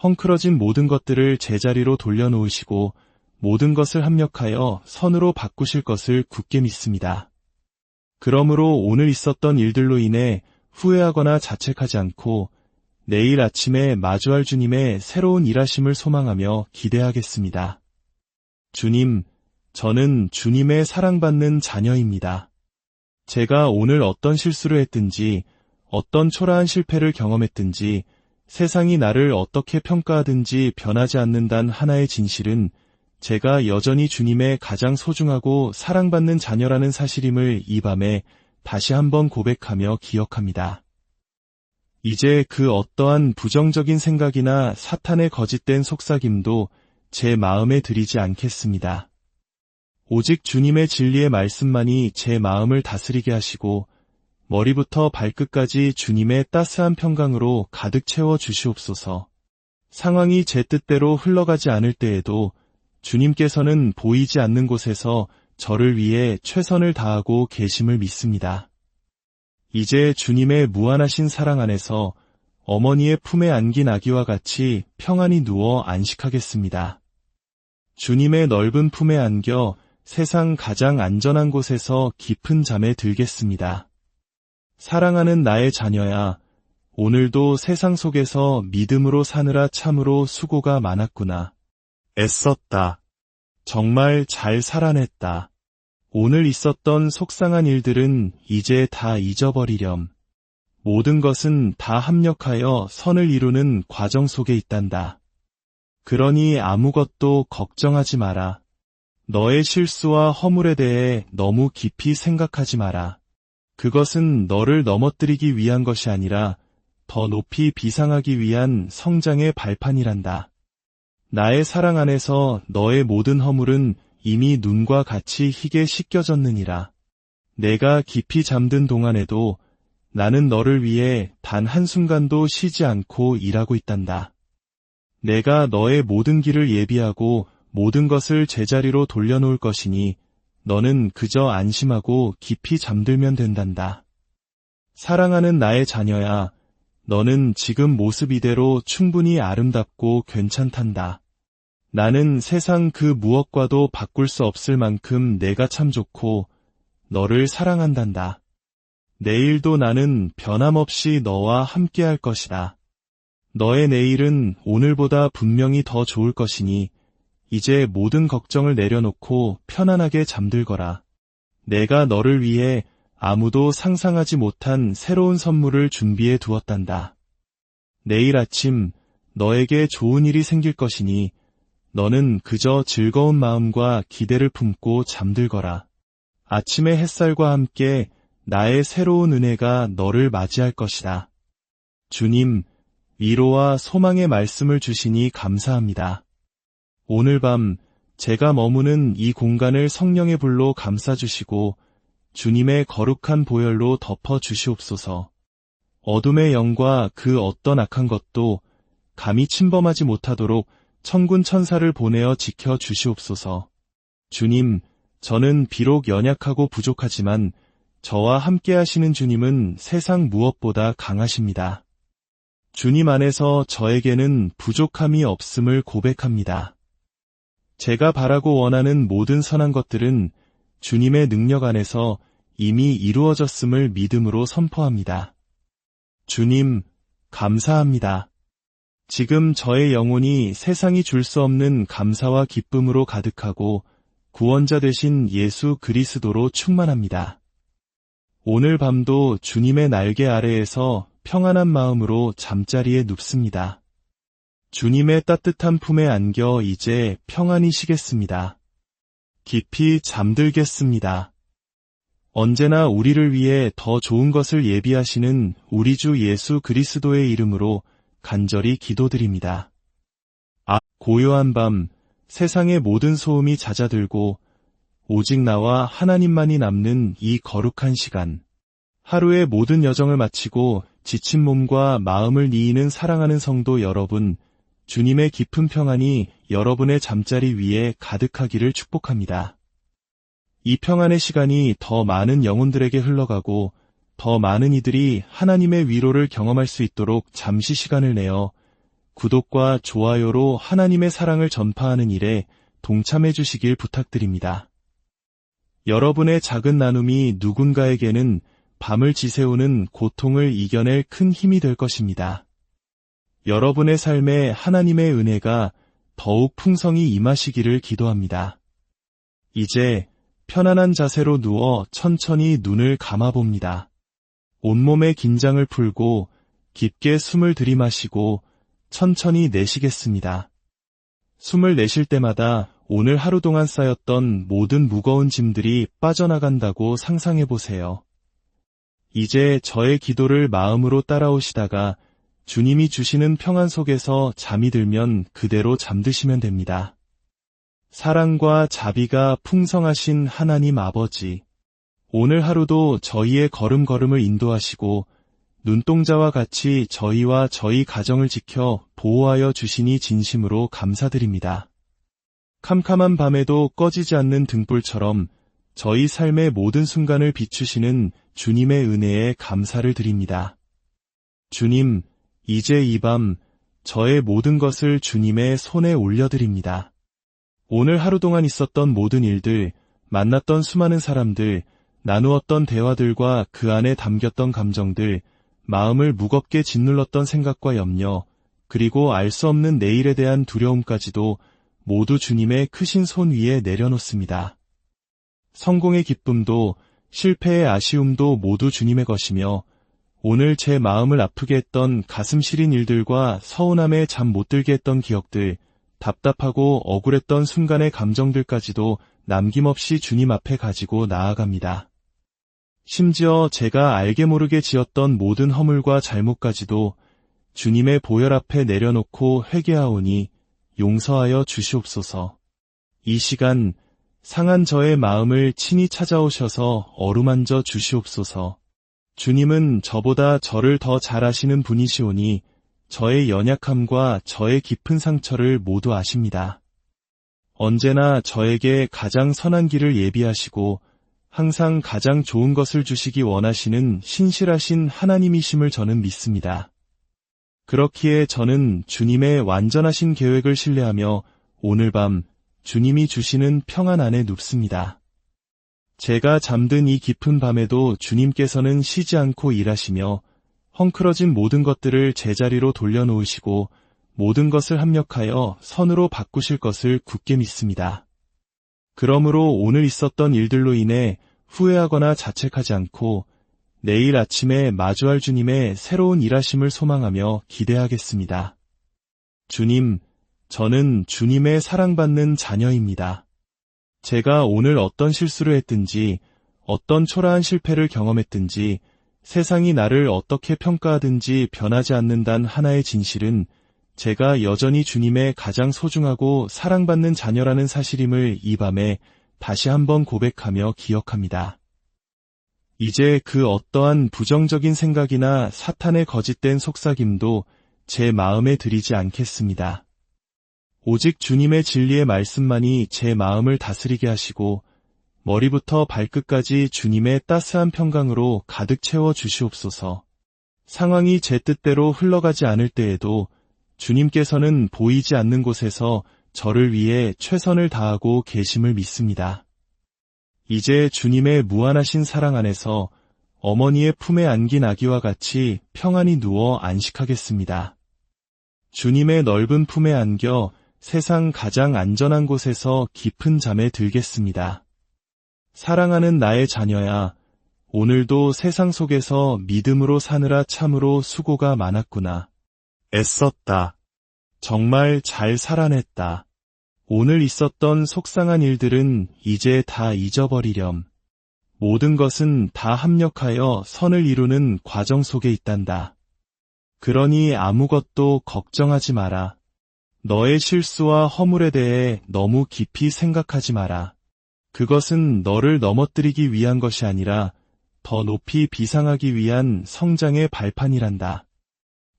헝클어진 모든 것들을 제자리로 돌려놓으시고 모든 것을 합력하여 선으로 바꾸실 것을 굳게 믿습니다. 그러므로 오늘 있었던 일들로 인해 후회하거나 자책하지 않고 내일 아침에 마주할 주님의 새로운 일하심을 소망하며 기대하겠습니다. 주님, 저는 주님의 사랑받는 자녀입니다. 제가 오늘 어떤 실수를 했든지, 어떤 초라한 실패를 경험했든지, 세상이 나를 어떻게 평가하든지 변하지 않는단 하나의 진실은 제가 여전히 주님의 가장 소중하고 사랑받는 자녀라는 사실임을 이 밤에 다시 한번 고백하며 기억합니다. 이제 그 어떠한 부정적인 생각이나 사탄의 거짓된 속삭임도 제 마음에 들이지 않겠습니다. 오직 주님의 진리의 말씀만이 제 마음을 다스리게 하시고 머리부터 발끝까지 주님의 따스한 평강으로 가득 채워 주시옵소서. 상황이 제 뜻대로 흘러가지 않을 때에도 주님께서는 보이지 않는 곳에서 저를 위해 최선을 다하고 계심을 믿습니다. 이제 주님의 무한하신 사랑 안에서 어머니의 품에 안긴 아기와 같이 평안히 누워 안식하겠습니다. 주님의 넓은 품에 안겨 세상 가장 안전한 곳에서 깊은 잠에 들겠습니다. 사랑하는 나의 자녀야, 오늘도 세상 속에서 믿음으로 사느라 참으로 수고가 많았구나. 애썼다. 정말 잘 살아냈다. 오늘 있었던 속상한 일들은 이제 다 잊어버리렴. 모든 것은 다 합력하여 선을 이루는 과정 속에 있단다. 그러니 아무것도 걱정하지 마라. 너의 실수와 허물에 대해 너무 깊이 생각하지 마라. 그것은 너를 넘어뜨리기 위한 것이 아니라 더 높이 비상하기 위한 성장의 발판이란다. 나의 사랑 안에서 너의 모든 허물은 이미 눈과 같이 희게 씻겨졌느니라. 내가 깊이 잠든 동안에도 나는 너를 위해 단 한순간도 쉬지 않고 일하고 있단다. 내가 너의 모든 길을 예비하고 모든 것을 제자리로 돌려놓을 것이니 너는 그저 안심하고 깊이 잠들면 된단다. 사랑하는 나의 자녀야, 너는 지금 모습 이대로 충분히 아름답고 괜찮단다. 나는 세상 그 무엇과도 바꿀 수 없을 만큼 내가 참 좋고 너를 사랑한단다. 내일도 나는 변함없이 너와 함께할 것이다. 너의 내일은 오늘보다 분명히 더 좋을 것이니 이제 모든 걱정을 내려놓고 편안하게 잠들거라. 내가 너를 위해 아무도 상상하지 못한 새로운 선물을 준비해 두었단다. 내일 아침 너에게 좋은 일이 생길 것이니 너는 그저 즐거운 마음과 기대를 품고 잠들거라. 아침의 햇살과 함께 나의 새로운 은혜가 너를 맞이할 것이다. 주님, 위로와 소망의 말씀을 주시니 감사합니다. 오늘 밤 제가 머무는 이 공간을 성령의 불로 감싸주시고 주님의 거룩한 보혈로 덮어 주시옵소서. 어둠의 영과 그 어떤 악한 것도 감히 침범하지 못하도록 천군 천사를 보내어 지켜 주시옵소서. 주님, 저는 비록 연약하고 부족하지만 저와 함께 하시는 주님은 세상 무엇보다 강하십니다. 주님 안에서 저에게는 부족함이 없음을 고백합니다. 제가 바라고 원하는 모든 선한 것들은 주님의 능력 안에서 이미 이루어졌음을 믿음으로 선포합니다. 주님, 감사합니다. 지금 저의 영혼이 세상이 줄 수 없는 감사와 기쁨으로 가득하고 구원자 되신 예수 그리스도로 충만합니다. 오늘 밤도 주님의 날개 아래에서 평안한 마음으로 잠자리에 눕습니다. 주님의 따뜻한 품에 안겨 이제 평안히 쉬겠습니다. 깊이 잠들겠습니다. 언제나 우리를 위해 더 좋은 것을 예비하시는 우리 주 예수 그리스도의 이름으로 간절히 기도드립니다. 고요한 밤, 세상의 모든 소음이 잦아들고 오직 나와 하나님만이 남는 이 거룩한 시간. 하루의 모든 여정을 마치고 지친 몸과 마음을 니이는 사랑하는 성도 여러분, 주님의 깊은 평안이 여러분의 잠자리 위에 가득하기를 축복합니다. 이 평안의 시간이 더 많은 영혼들에게 흘러가고 더 많은 이들이 하나님의 위로를 경험할 수 있도록 잠시 시간을 내어 구독과 좋아요로 하나님의 사랑을 전파하는 일에 동참해 주시길 부탁드립니다. 여러분의 작은 나눔이 누군가에게는 밤을 지새우는 고통을 이겨낼 큰 힘이 될 것입니다. 여러분의 삶에 하나님의 은혜가 더욱 풍성히 임하시기를 기도합니다. 이제 편안한 자세로 누워 천천히 눈을 감아봅니다. 온몸의 긴장을 풀고 깊게 숨을 들이마시고 천천히 내쉬겠습니다. 숨을 내쉴 때마다 오늘 하루 동안 쌓였던 모든 무거운 짐들이 빠져나간다고 상상해보세요. 이제 저의 기도를 마음으로 따라오시다가 주님이 주시는 평안 속에서 잠이 들면 그대로 잠드시면 됩니다. 사랑과 자비가 풍성하신 하나님 아버지, 오늘 하루도 저희의 걸음걸음을 인도하시고 눈동자와 같이 저희와 저희 가정을 지켜 보호하여 주시니 진심으로 감사드립니다. 캄캄한 밤에도 꺼지지 않는 등불처럼 저희 삶의 모든 순간을 비추시는 주님의 은혜에 감사를 드립니다. 주님, 이제 이 밤 저의 모든 것을 주님의 손에 올려드립니다. 오늘 하루 동안 있었던 모든 일들, 만났던 수많은 사람들, 나누었던 대화들과 그 안에 담겼던 감정들, 마음을 무겁게 짓눌렀던 생각과 염려, 그리고 알 수 없는 내일에 대한 두려움까지도 모두 주님의 크신 손 위에 내려놓습니다. 성공의 기쁨도 실패의 아쉬움도 모두 주님의 것이며 오늘 제 마음을 아프게 했던 가슴 시린 일들과 서운함에 잠 못 들게 했던 기억들, 답답하고 억울했던 순간의 감정들까지도 남김없이 주님 앞에 가지고 나아갑니다. 심지어 제가 알게 모르게 지었던 모든 허물과 잘못까지도 주님의 보혈 앞에 내려놓고 회개하오니 용서하여 주시옵소서. 이 시간 상한 저의 마음을 친히 찾아오셔서 어루만져 주시옵소서. 주님은 저보다 저를 더 잘 아시는 분이시오니 저의 연약함과 저의 깊은 상처를 모두 아십니다. 언제나 저에게 가장 선한 길을 예비하시고 항상 가장 좋은 것을 주시기 원하시는 신실하신 하나님이심을 저는 믿습니다. 그렇기에 저는 주님의 완전하신 계획을 신뢰하며 오늘 밤 주님이 주시는 평안 안에 눕습니다. 제가 잠든 이 깊은 밤에도 주님께서는 쉬지 않고 일하시며 헝클어진 모든 것들을 제자리로 돌려놓으시고 모든 것을 합력하여 선으로 바꾸실 것을 굳게 믿습니다. 그러므로 오늘 있었던 일들로 인해 후회하거나 자책하지 않고 내일 아침에 마주할 주님의 새로운 일하심을 소망하며 기대하겠습니다. 주님, 저는 주님의 사랑받는 자녀입니다. 제가 오늘 어떤 실수를 했든지, 어떤 초라한 실패를 경험했든지, 세상이 나를 어떻게 평가하든지 변하지 않는다는 하나의 진실은 제가 여전히 주님의 가장 소중하고 사랑받는 자녀라는 사실임을 이 밤에 다시 한번 고백하며 기억합니다. 이제 그 어떠한 부정적인 생각이나 사탄의 거짓된 속삭임도 제 마음에 들이지 않겠습니다. 오직 주님의 진리의 말씀만이 제 마음을 다스리게 하시고 머리부터 발끝까지 주님의 따스한 평강으로 가득 채워 주시옵소서. 상황이 제 뜻대로 흘러가지 않을 때에도 주님께서는 보이지 않는 곳에서 저를 위해 최선을 다하고 계심을 믿습니다. 이제 주님의 무한하신 사랑 안에서 어머니의 품에 안긴 아기와 같이 평안히 누워 안식하겠습니다. 주님의 넓은 품에 안겨 세상 가장 안전한 곳에서 깊은 잠에 들겠습니다. 사랑하는 나의 자녀야, 오늘도 세상 속에서 믿음으로 사느라 참으로 수고가 많았구나. 애썼다. 정말 잘 살아냈다. 오늘 있었던 속상한 일들은 이제 다 잊어버리렴. 모든 것은 다 합력하여 선을 이루는 과정 속에 있단다. 그러니 아무것도 걱정하지 마라. 너의 실수와 허물에 대해 너무 깊이 생각하지 마라. 그것은 너를 넘어뜨리기 위한 것이 아니라 더 높이 비상하기 위한 성장의 발판이란다.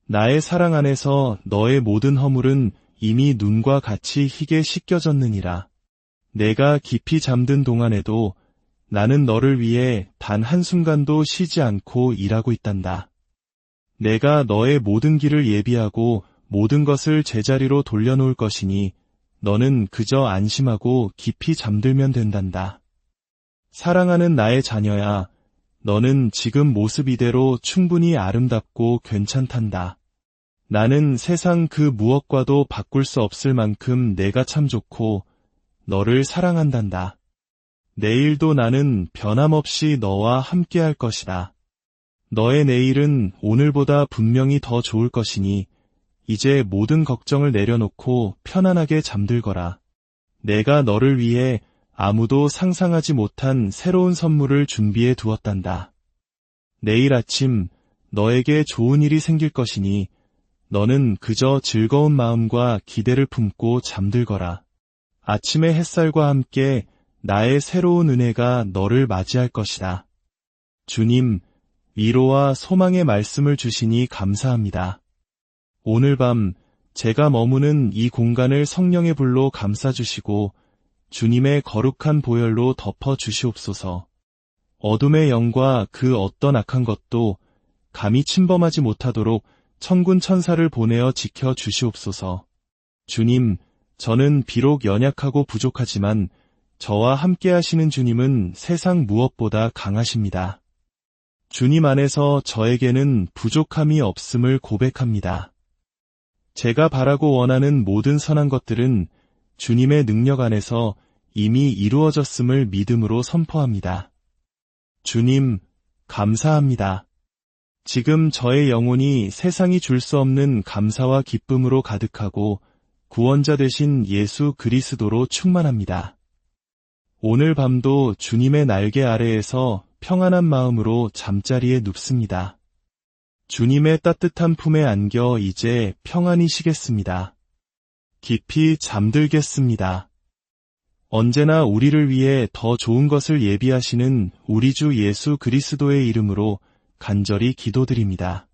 나의 사랑 안에서 너의 모든 허물은 이미 눈과 같이 희게 씻겨졌느니라. 내가 깊이 잠든 동안에도 나는 너를 위해 단 한순간도 쉬지 않고 일하고 있단다. 내가 너의 모든 길을 예비하고 모든 것을 제자리로 돌려놓을 것이니 너는 그저 안심하고 깊이 잠들면 된단다. 사랑하는 나의 자녀야, 너는 지금 모습 이대로 충분히 아름답고 괜찮단다. 나는 세상 그 무엇과도 바꿀 수 없을 만큼 내가 참 좋고 너를 사랑한단다. 내일도 나는 변함없이 너와 함께할 것이다. 너의 내일은 오늘보다 분명히 더 좋을 것이니 이제 모든 걱정을 내려놓고 편안하게 잠들거라. 내가 너를 위해 아무도 상상하지 못한 새로운 선물을 준비해 두었단다. 내일 아침 너에게 좋은 일이 생길 것이니 너는 그저 즐거운 마음과 기대를 품고 잠들거라. 아침의 햇살과 함께 나의 새로운 은혜가 너를 맞이할 것이다. 주님, 위로와 소망의 말씀을 주시니 감사합니다. 오늘 밤 제가 머무는 이 공간을 성령의 불로 감싸주시고 주님의 거룩한 보혈로 덮어 주시옵소서. 어둠의 영과 그 어떤 악한 것도 감히 침범하지 못하도록 천군 천사를 보내어 지켜 주시옵소서. 주님, 저는 비록 연약하고 부족하지만 저와 함께 하시는 주님은 세상 무엇보다 강하십니다. 주님 안에서 저에게는 부족함이 없음을 고백합니다. 제가 바라고 원하는 모든 선한 것들은 주님의 능력 안에서 이미 이루어졌음을 믿음으로 선포합니다. 주님, 감사합니다. 지금 저의 영혼이 세상이 줄 수 없는 감사와 기쁨으로 가득하고 구원자 되신 예수 그리스도로 충만합니다. 오늘 밤도 주님의 날개 아래에서 평안한 마음으로 잠자리에 눕습니다. 주님의 따뜻한 품에 안겨 이제 평안히 쉬겠습니다. 깊이 잠들겠습니다. 언제나 우리를 위해 더 좋은 것을 예비하시는 우리 주 예수 그리스도의 이름으로 간절히 기도드립니다.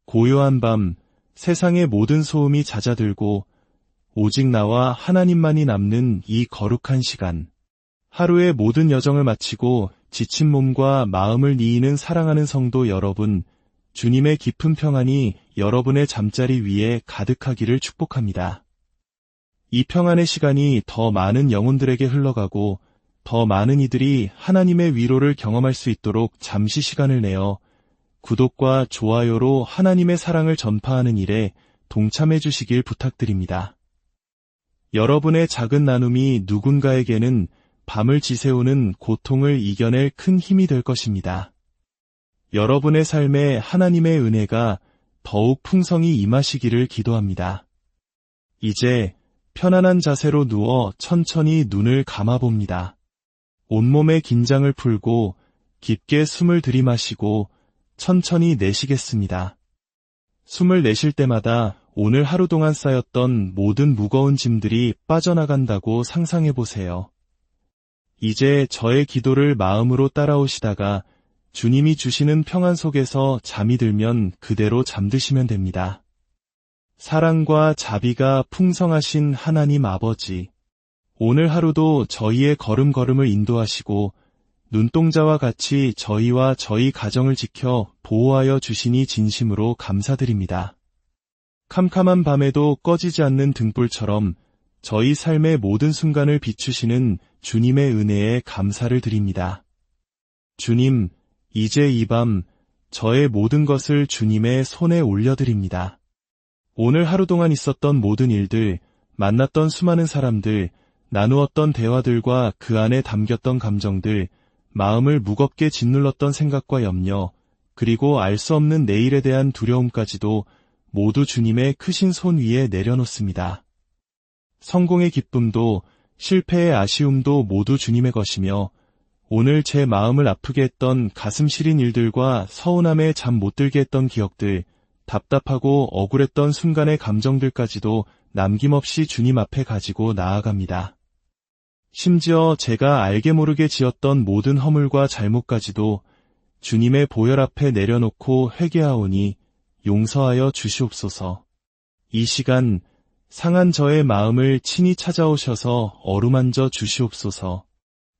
고요한 밤, 세상의 모든 소음이 잦아들고 오직 나와 하나님만이 남는 이 거룩한 시간. 하루의 모든 여정을 마치고 지친 몸과 마음을 이이는 사랑하는 성도 여러분, 주님의 깊은 평안이 여러분의 잠자리 위에 가득하기를 축복합니다. 이 평안의 시간이 더 많은 영혼들에게 흘러가고 더 많은 이들이 하나님의 위로를 경험할 수 있도록 잠시 시간을 내어 구독과 좋아요로 하나님의 사랑을 전파하는 일에 동참해 주시길 부탁드립니다. 여러분의 작은 나눔이 누군가에게는 밤을 지새우는 고통을 이겨낼 큰 힘이 될 것입니다. 여러분의 삶에 하나님의 은혜가 더욱 풍성히 임하시기를 기도합니다. 이제 편안한 자세로 누워 천천히 눈을 감아봅니다. 온몸의 긴장을 풀고 깊게 숨을 들이마시고 천천히 내쉬겠습니다. 숨을 내쉴 때마다 오늘 하루 동안 쌓였던 모든 무거운 짐들이 빠져나간다고 상상해 보세요. 이제 저의 기도를 마음으로 따라오시다가 주님이 주시는 평안 속에서 잠이 들면 그대로 잠드시면 됩니다. 사랑과 자비가 풍성하신 하나님 아버지, 오늘 하루도 저희의 걸음걸음을 인도하시고 눈동자와 같이 저희와 저희 가정을 지켜 보호하여 주시니 진심으로 감사드립니다. 캄캄한 밤에도 꺼지지 않는 등불처럼 저희 삶의 모든 순간을 비추시는 주님의 은혜에 감사를 드립니다. 주님, 이제 이 밤 저의 모든 것을 주님의 손에 올려드립니다. 오늘 하루 동안 있었던 모든 일들, 만났던 수많은 사람들, 나누었던 대화들과 그 안에 담겼던 감정들, 마음을 무겁게 짓눌렀던 생각과 염려, 그리고 알 수 없는 내일에 대한 두려움까지도 모두 주님의 크신 손 위에 내려놓습니다. 성공의 기쁨도 실패의 아쉬움도 모두 주님의 것이며 오늘 제 마음을 아프게 했던 가슴 시린 일들과 서운함에 잠 못 들게 했던 기억들, 답답하고 억울했던 순간의 감정들까지도 남김없이 주님 앞에 가지고 나아갑니다. 심지어 제가 알게 모르게 지었던 모든 허물과 잘못까지도 주님의 보혈 앞에 내려놓고 회개하오니 용서하여 주시옵소서. 이 시간 상한 저의 마음을 친히 찾아오셔서 어루만져 주시옵소서.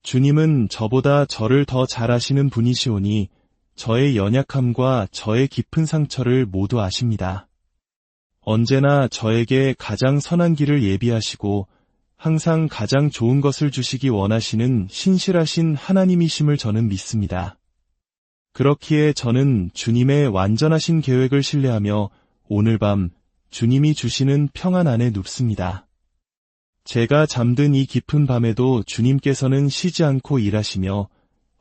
주님은 저보다 저를 더 잘 아시는 분이시오니 저의 연약함과 저의 깊은 상처를 모두 아십니다. 언제나 저에게 가장 선한 길을 예비하시고 항상 가장 좋은 것을 주시기 원하시는 신실하신 하나님이심을 저는 믿습니다. 그렇기에 저는 주님의 완전하신 계획을 신뢰하며 오늘 밤 주님이 주시는 평안 안에 눕습니다. 제가 잠든 이 깊은 밤에도 주님께서는 쉬지 않고 일하시며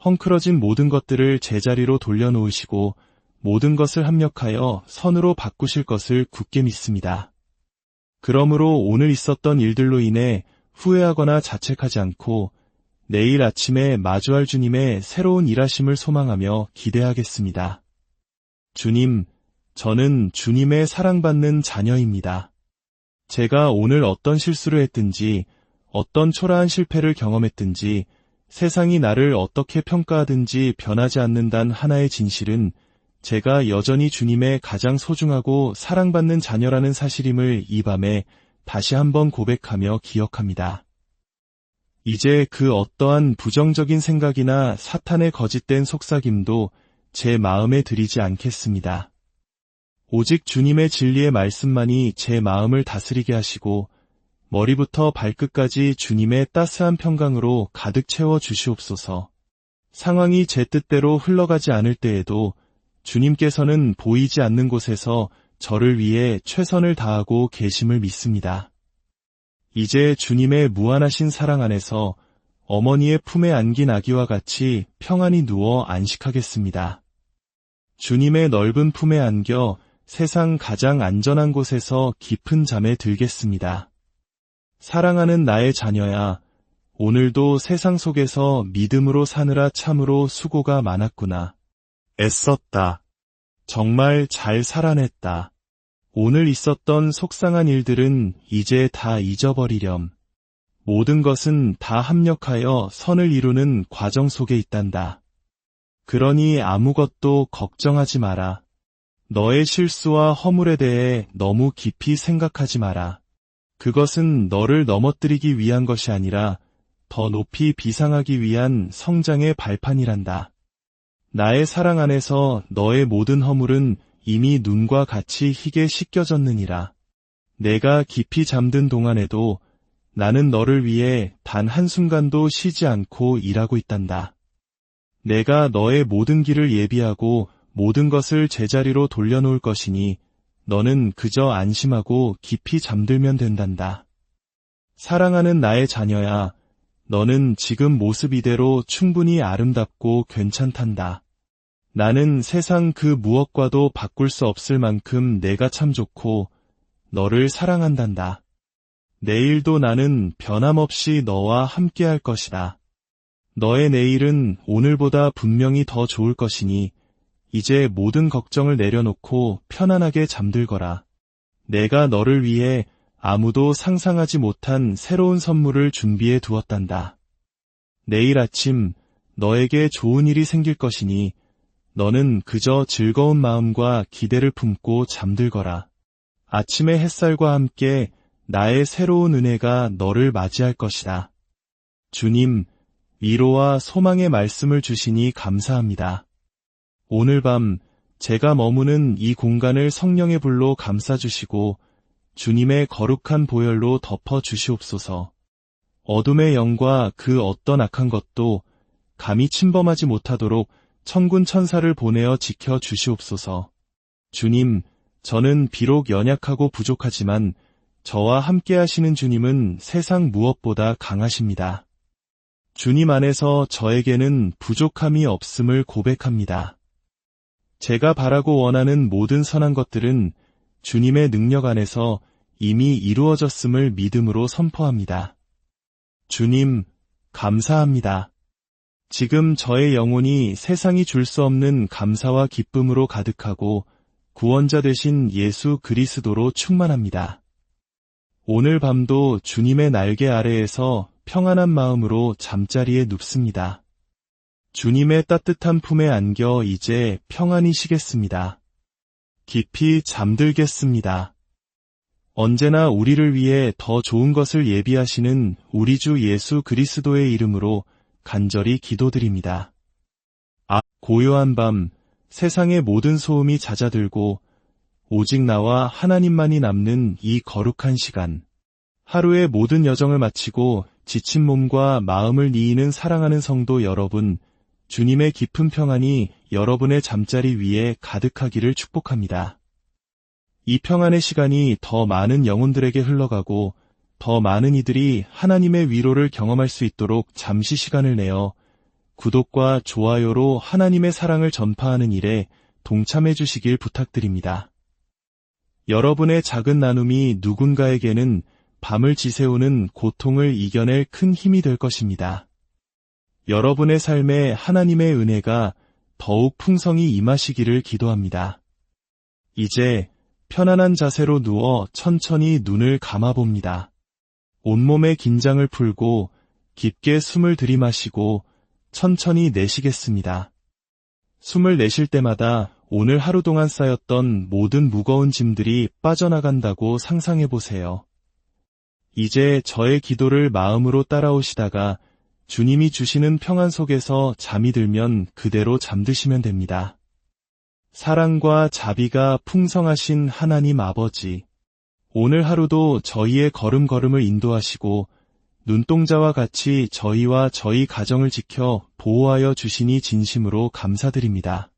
헝클어진 모든 것들을 제자리로 돌려놓으시고 모든 것을 합력하여 선으로 바꾸실 것을 굳게 믿습니다. 그러므로 오늘 있었던 일들로 인해 후회하거나 자책하지 않고 내일 아침에 마주할 주님의 새로운 일하심을 소망하며 기대하겠습니다. 주님, 저는 주님의 사랑받는 자녀입니다. 제가 오늘 어떤 실수를 했든지, 어떤 초라한 실패를 경험했든지, 세상이 나를 어떻게 평가하든지 변하지 않는다는 하나의 진실은 제가 여전히 주님의 가장 소중하고 사랑받는 자녀라는 사실임을 이 밤에 다시 한번 고백하며 기억합니다. 이제 그 어떠한 부정적인 생각이나 사탄의 거짓된 속삭임도 제 마음에 들이지 않겠습니다. 오직 주님의 진리의 말씀만이 제 마음을 다스리게 하시고 머리부터 발끝까지 주님의 따스한 평강으로 가득 채워 주시옵소서. 상황이 제 뜻대로 흘러가지 않을 때에도 주님께서는 보이지 않는 곳에서 저를 위해 최선을 다하고 계심을 믿습니다. 이제 주님의 무한하신 사랑 안에서 어머니의 품에 안긴 아기와 같이 평안히 누워 안식하겠습니다. 주님의 넓은 품에 안겨 세상 가장 안전한 곳에서 깊은 잠에 들겠습니다. 사랑하는 나의 자녀야, 오늘도 세상 속에서 믿음으로 사느라 참으로 수고가 많았구나. 애썼다. 정말 잘 살아냈다. 오늘 있었던 속상한 일들은 이제 다 잊어버리렴. 모든 것은 다 합력하여 선을 이루는 과정 속에 있단다. 그러니 아무것도 걱정하지 마라. 너의 실수와 허물에 대해 너무 깊이 생각하지 마라. 그것은 너를 넘어뜨리기 위한 것이 아니라 더 높이 비상하기 위한 성장의 발판이란다. 나의 사랑 안에서 너의 모든 허물은 이미 눈과 같이 희게 씻겨졌느니라. 내가 깊이 잠든 동안에도 나는 너를 위해 단 한순간도 쉬지 않고 일하고 있단다. 내가 너의 모든 길을 예비하고 모든 것을 제자리로 돌려놓을 것이니 너는 그저 안심하고 깊이 잠들면 된단다. 사랑하는 나의 자녀야, 너는 지금 모습 이대로 충분히 아름답고 괜찮단다. 나는 세상 그 무엇과도 바꿀 수 없을 만큼 내가 참 좋고 너를 사랑한단다. 내일도 나는 변함없이 너와 함께할 것이다. 너의 내일은 오늘보다 분명히 더 좋을 것이니 이제 모든 걱정을 내려놓고 편안하게 잠들거라. 내가 너를 위해 아무도 상상하지 못한 새로운 선물을 준비해 두었단다. 내일 아침 너에게 좋은 일이 생길 것이니 너는 그저 즐거운 마음과 기대를 품고 잠들거라. 아침의 햇살과 함께 나의 새로운 은혜가 너를 맞이할 것이다. 주님, 위로와 소망의 말씀을 주시니 감사합니다. 오늘 밤 제가 머무는 이 공간을 성령의 불로 감싸주시고 주님의 거룩한 보혈로 덮어 주시옵소서. 어둠의 영과 그 어떤 악한 것도 감히 침범하지 못하도록 천군 천사를 보내어 지켜 주시옵소서. 주님, 저는 비록 연약하고 부족하지만 저와 함께 하시는 주님은 세상 무엇보다 강하십니다. 주님 안에서 저에게는 부족함이 없음을 고백합니다. 제가 바라고 원하는 모든 선한 것들은 주님의 능력 안에서 이미 이루어졌음을 믿음으로 선포합니다. 주님, 감사합니다. 지금 저의 영혼이 세상이 줄 수 없는 감사와 기쁨으로 가득하고 구원자 되신 예수 그리스도로 충만합니다. 오늘 밤도 주님의 날개 아래에서 평안한 마음으로 잠자리에 눕습니다. 주님의 따뜻한 품에 안겨 이제 평안히 쉬겠습니다. 깊이 잠들겠습니다. 언제나 우리를 위해 더 좋은 것을 예비하시는 우리 주 예수 그리스도의 이름으로 간절히 기도드립니다. 고요한 밤, 세상의 모든 소음이 잦아들고 오직 나와 하나님만이 남는 이 거룩한 시간. 하루의 모든 여정을 마치고 지친 몸과 마음을 니이는 사랑하는 성도 여러분, 주님의 깊은 평안이 여러분의 잠자리 위에 가득하기를 축복합니다. 이 평안의 시간이 더 많은 영혼들에게 흘러가고 더 많은 이들이 하나님의 위로를 경험할 수 있도록 잠시 시간을 내어 구독과 좋아요로 하나님의 사랑을 전파하는 일에 동참해 주시길 부탁드립니다. 여러분의 작은 나눔이 누군가에게는 밤을 지새우는 고통을 이겨낼 큰 힘이 될 것입니다. 여러분의 삶에 하나님의 은혜가 더욱 풍성히 임하시기를 기도합니다. 이제 편안한 자세로 누워 천천히 눈을 감아봅니다. 온몸의 긴장을 풀고 깊게 숨을 들이마시고 천천히 내쉬겠습니다. 숨을 내쉴 때마다 오늘 하루 동안 쌓였던 모든 무거운 짐들이 빠져나간다고 상상해 보세요. 이제 저의 기도를 마음으로 따라오시다가 주님이 주시는 평안 속에서 잠이 들면 그대로 잠드시면 됩니다. 사랑과 자비가 풍성하신 하나님 아버지, 오늘 하루도 저희의 걸음걸음을 인도하시고 눈동자와 같이 저희와 저희 가정을 지켜 보호하여 주시니 진심으로 감사드립니다.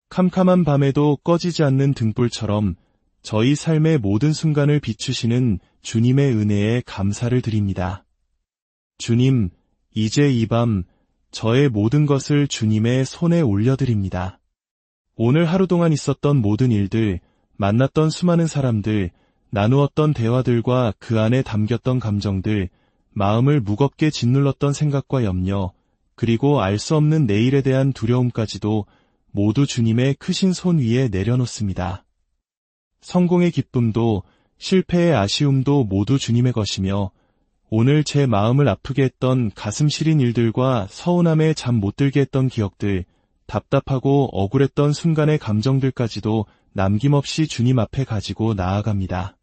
캄캄한 밤에도 꺼지지 않는 등불처럼 저희 삶의 모든 순간을 비추시는 주님의 은혜에 감사를 드립니다. 주님, 이제 이 밤 저의 모든 것을 주님의 손에 올려드립니다. 오늘 하루 동안 있었던 모든 일들, 만났던 수많은 사람들, 나누었던 대화들과 그 안에 담겼던 감정들, 마음을 무겁게 짓눌렀던 생각과 염려, 그리고 알 수 없는 내일에 대한 두려움까지도 모두 주님의 크신 손 위에 내려놓습니다. 성공의 기쁨도 실패의 아쉬움도 모두 주님의 것이며 오늘 제 마음을 아프게 했던 가슴 시린 일들과 서운함에 잠 못 들게 했던 기억들, 답답하고 억울했던 순간의 감정들까지도 남김없이 주님 앞에 가지고 나아갑니다.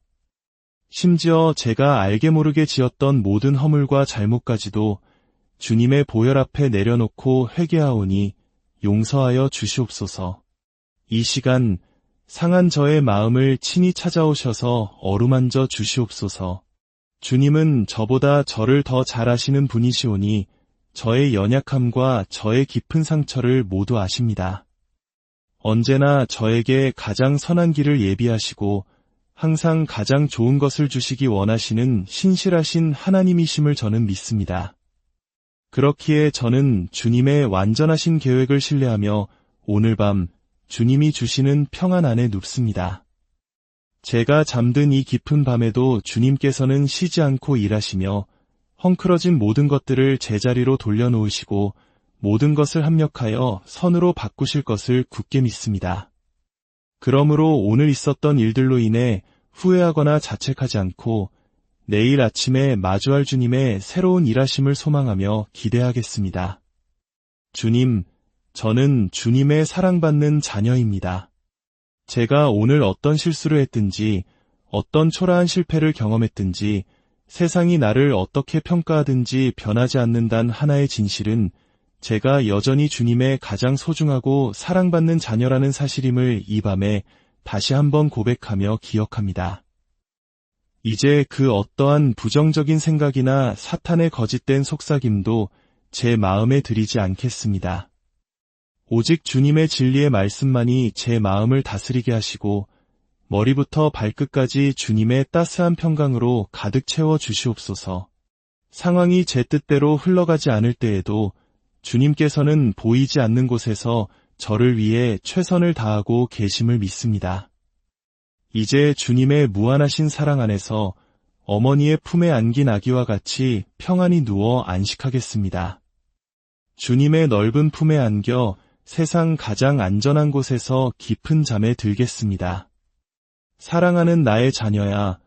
심지어 제가 알게 모르게 지었던 모든 허물과 잘못까지도 주님의 보혈 앞에 내려놓고 회개하오니 용서하여 주시옵소서. 이 시간 상한 저의 마음을 친히 찾아오셔서 어루만져 주시옵소서. 주님은 저보다 저를 더 잘 아시는 분이시오니 저의 연약함과 저의 깊은 상처를 모두 아십니다. 언제나 저에게 가장 선한 길을 예비하시고 항상 가장 좋은 것을 주시기 원하시는 신실하신 하나님이심을 저는 믿습니다. 그렇기에 저는 주님의 완전하신 계획을 신뢰하며 오늘 밤 주님이 주시는 평안 안에 눕습니다. 제가 잠든 이 깊은 밤에도 주님께서는 쉬지 않고 일하시며 헝클어진 모든 것들을 제자리로 돌려놓으시고 모든 것을 합력하여 선으로 바꾸실 것을 굳게 믿습니다. 그러므로 오늘 있었던 일들로 인해 후회하거나 자책하지 않고 내일 아침에 마주할 주님의 새로운 일하심을 소망하며 기대하겠습니다. 주님, 저는 주님의 사랑받는 자녀입니다. 제가 오늘 어떤 실수를 했든지, 어떤 초라한 실패를 경험했든지, 세상이 나를 어떻게 평가하든지 변하지 않는다는 하나의 진실은 제가 여전히 주님의 가장 소중하고 사랑받는 자녀라는 사실임을 이 밤에 다시 한번 고백하며 기억합니다. 이제 그 어떠한 부정적인 생각이나 사탄의 거짓된 속삭임도 제 마음에 들이지 않겠습니다. 오직 주님의 진리의 말씀만이 제 마음을 다스리게 하시고 머리부터 발끝까지 주님의 따스한 평강으로 가득 채워 주시옵소서. 상황이 제 뜻대로 흘러가지 않을 때에도 주님께서는 보이지 않는 곳에서 저를 위해 최선을 다하고 계심을 믿습니다. 이제 주님의 무한하신 사랑 안에서 어머니의 품에 안긴 아기와 같이 평안히 누워 안식하겠습니다. 주님의 넓은 품에 안겨 세상 가장 안전한 곳에서 깊은 잠에 들겠습니다. 사랑하는 나의 자녀야,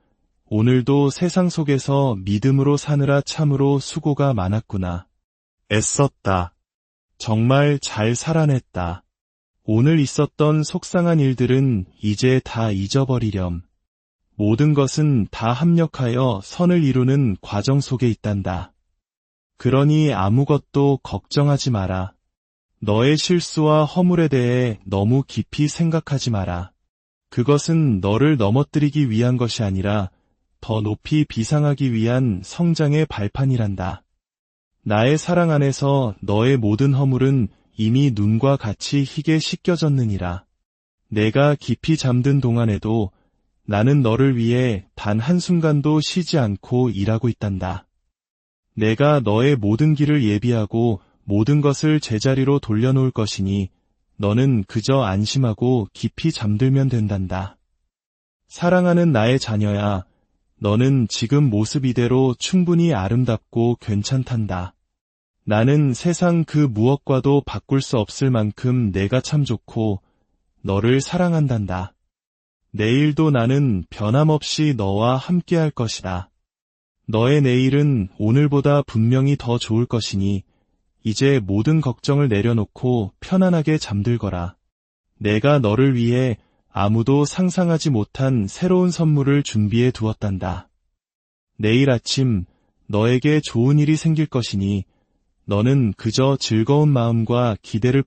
오늘도 세상 속에서 믿음으로 사느라 참으로 수고가 많았구나. 애썼다. 정말 잘 살아냈다. 오늘 있었던 속상한 일들은 이제 다 잊어버리렴. 모든 것은 다 합력하여 선을 이루는 과정 속에 있단다. 그러니 아무것도 걱정하지 마라. 너의 실수와 허물에 대해 너무 깊이 생각하지 마라. 그것은 너를 넘어뜨리기 위한 것이 아니라 더 높이 비상하기 위한 성장의 발판이란다. 나의 사랑 안에서 너의 모든 허물은 이미 눈과 같이 희게 씻겨졌느니라. 내가 깊이 잠든 동안에도 나는 너를 위해 단 한순간도 쉬지 않고 일하고 있단다. 내가 너의 모든 길을 예비하고 모든 것을 제자리로 돌려놓을 것이니 너는 그저 안심하고 깊이 잠들면 된단다. 사랑하는 나의 자녀야, 너는 지금 모습 이대로 충분히 아름답고 괜찮단다. 나는 세상 그 무엇과도 바꿀 수 없을 만큼 내가 참 좋고 너를 사랑한단다. 내일도 나는 변함없이 너와 함께할 것이다. 너의 내일은 오늘보다 분명히 더 좋을 것이니 이제 모든 걱정을 내려놓고 편안하게 잠들거라. 내가 너를 위해 아무도 상상하지 못한 새로운 선물을 준비해 두었단다. 내일 아침 너에게 좋은 일이 생길 것이니 너는 그저 즐거운 마음과 기대를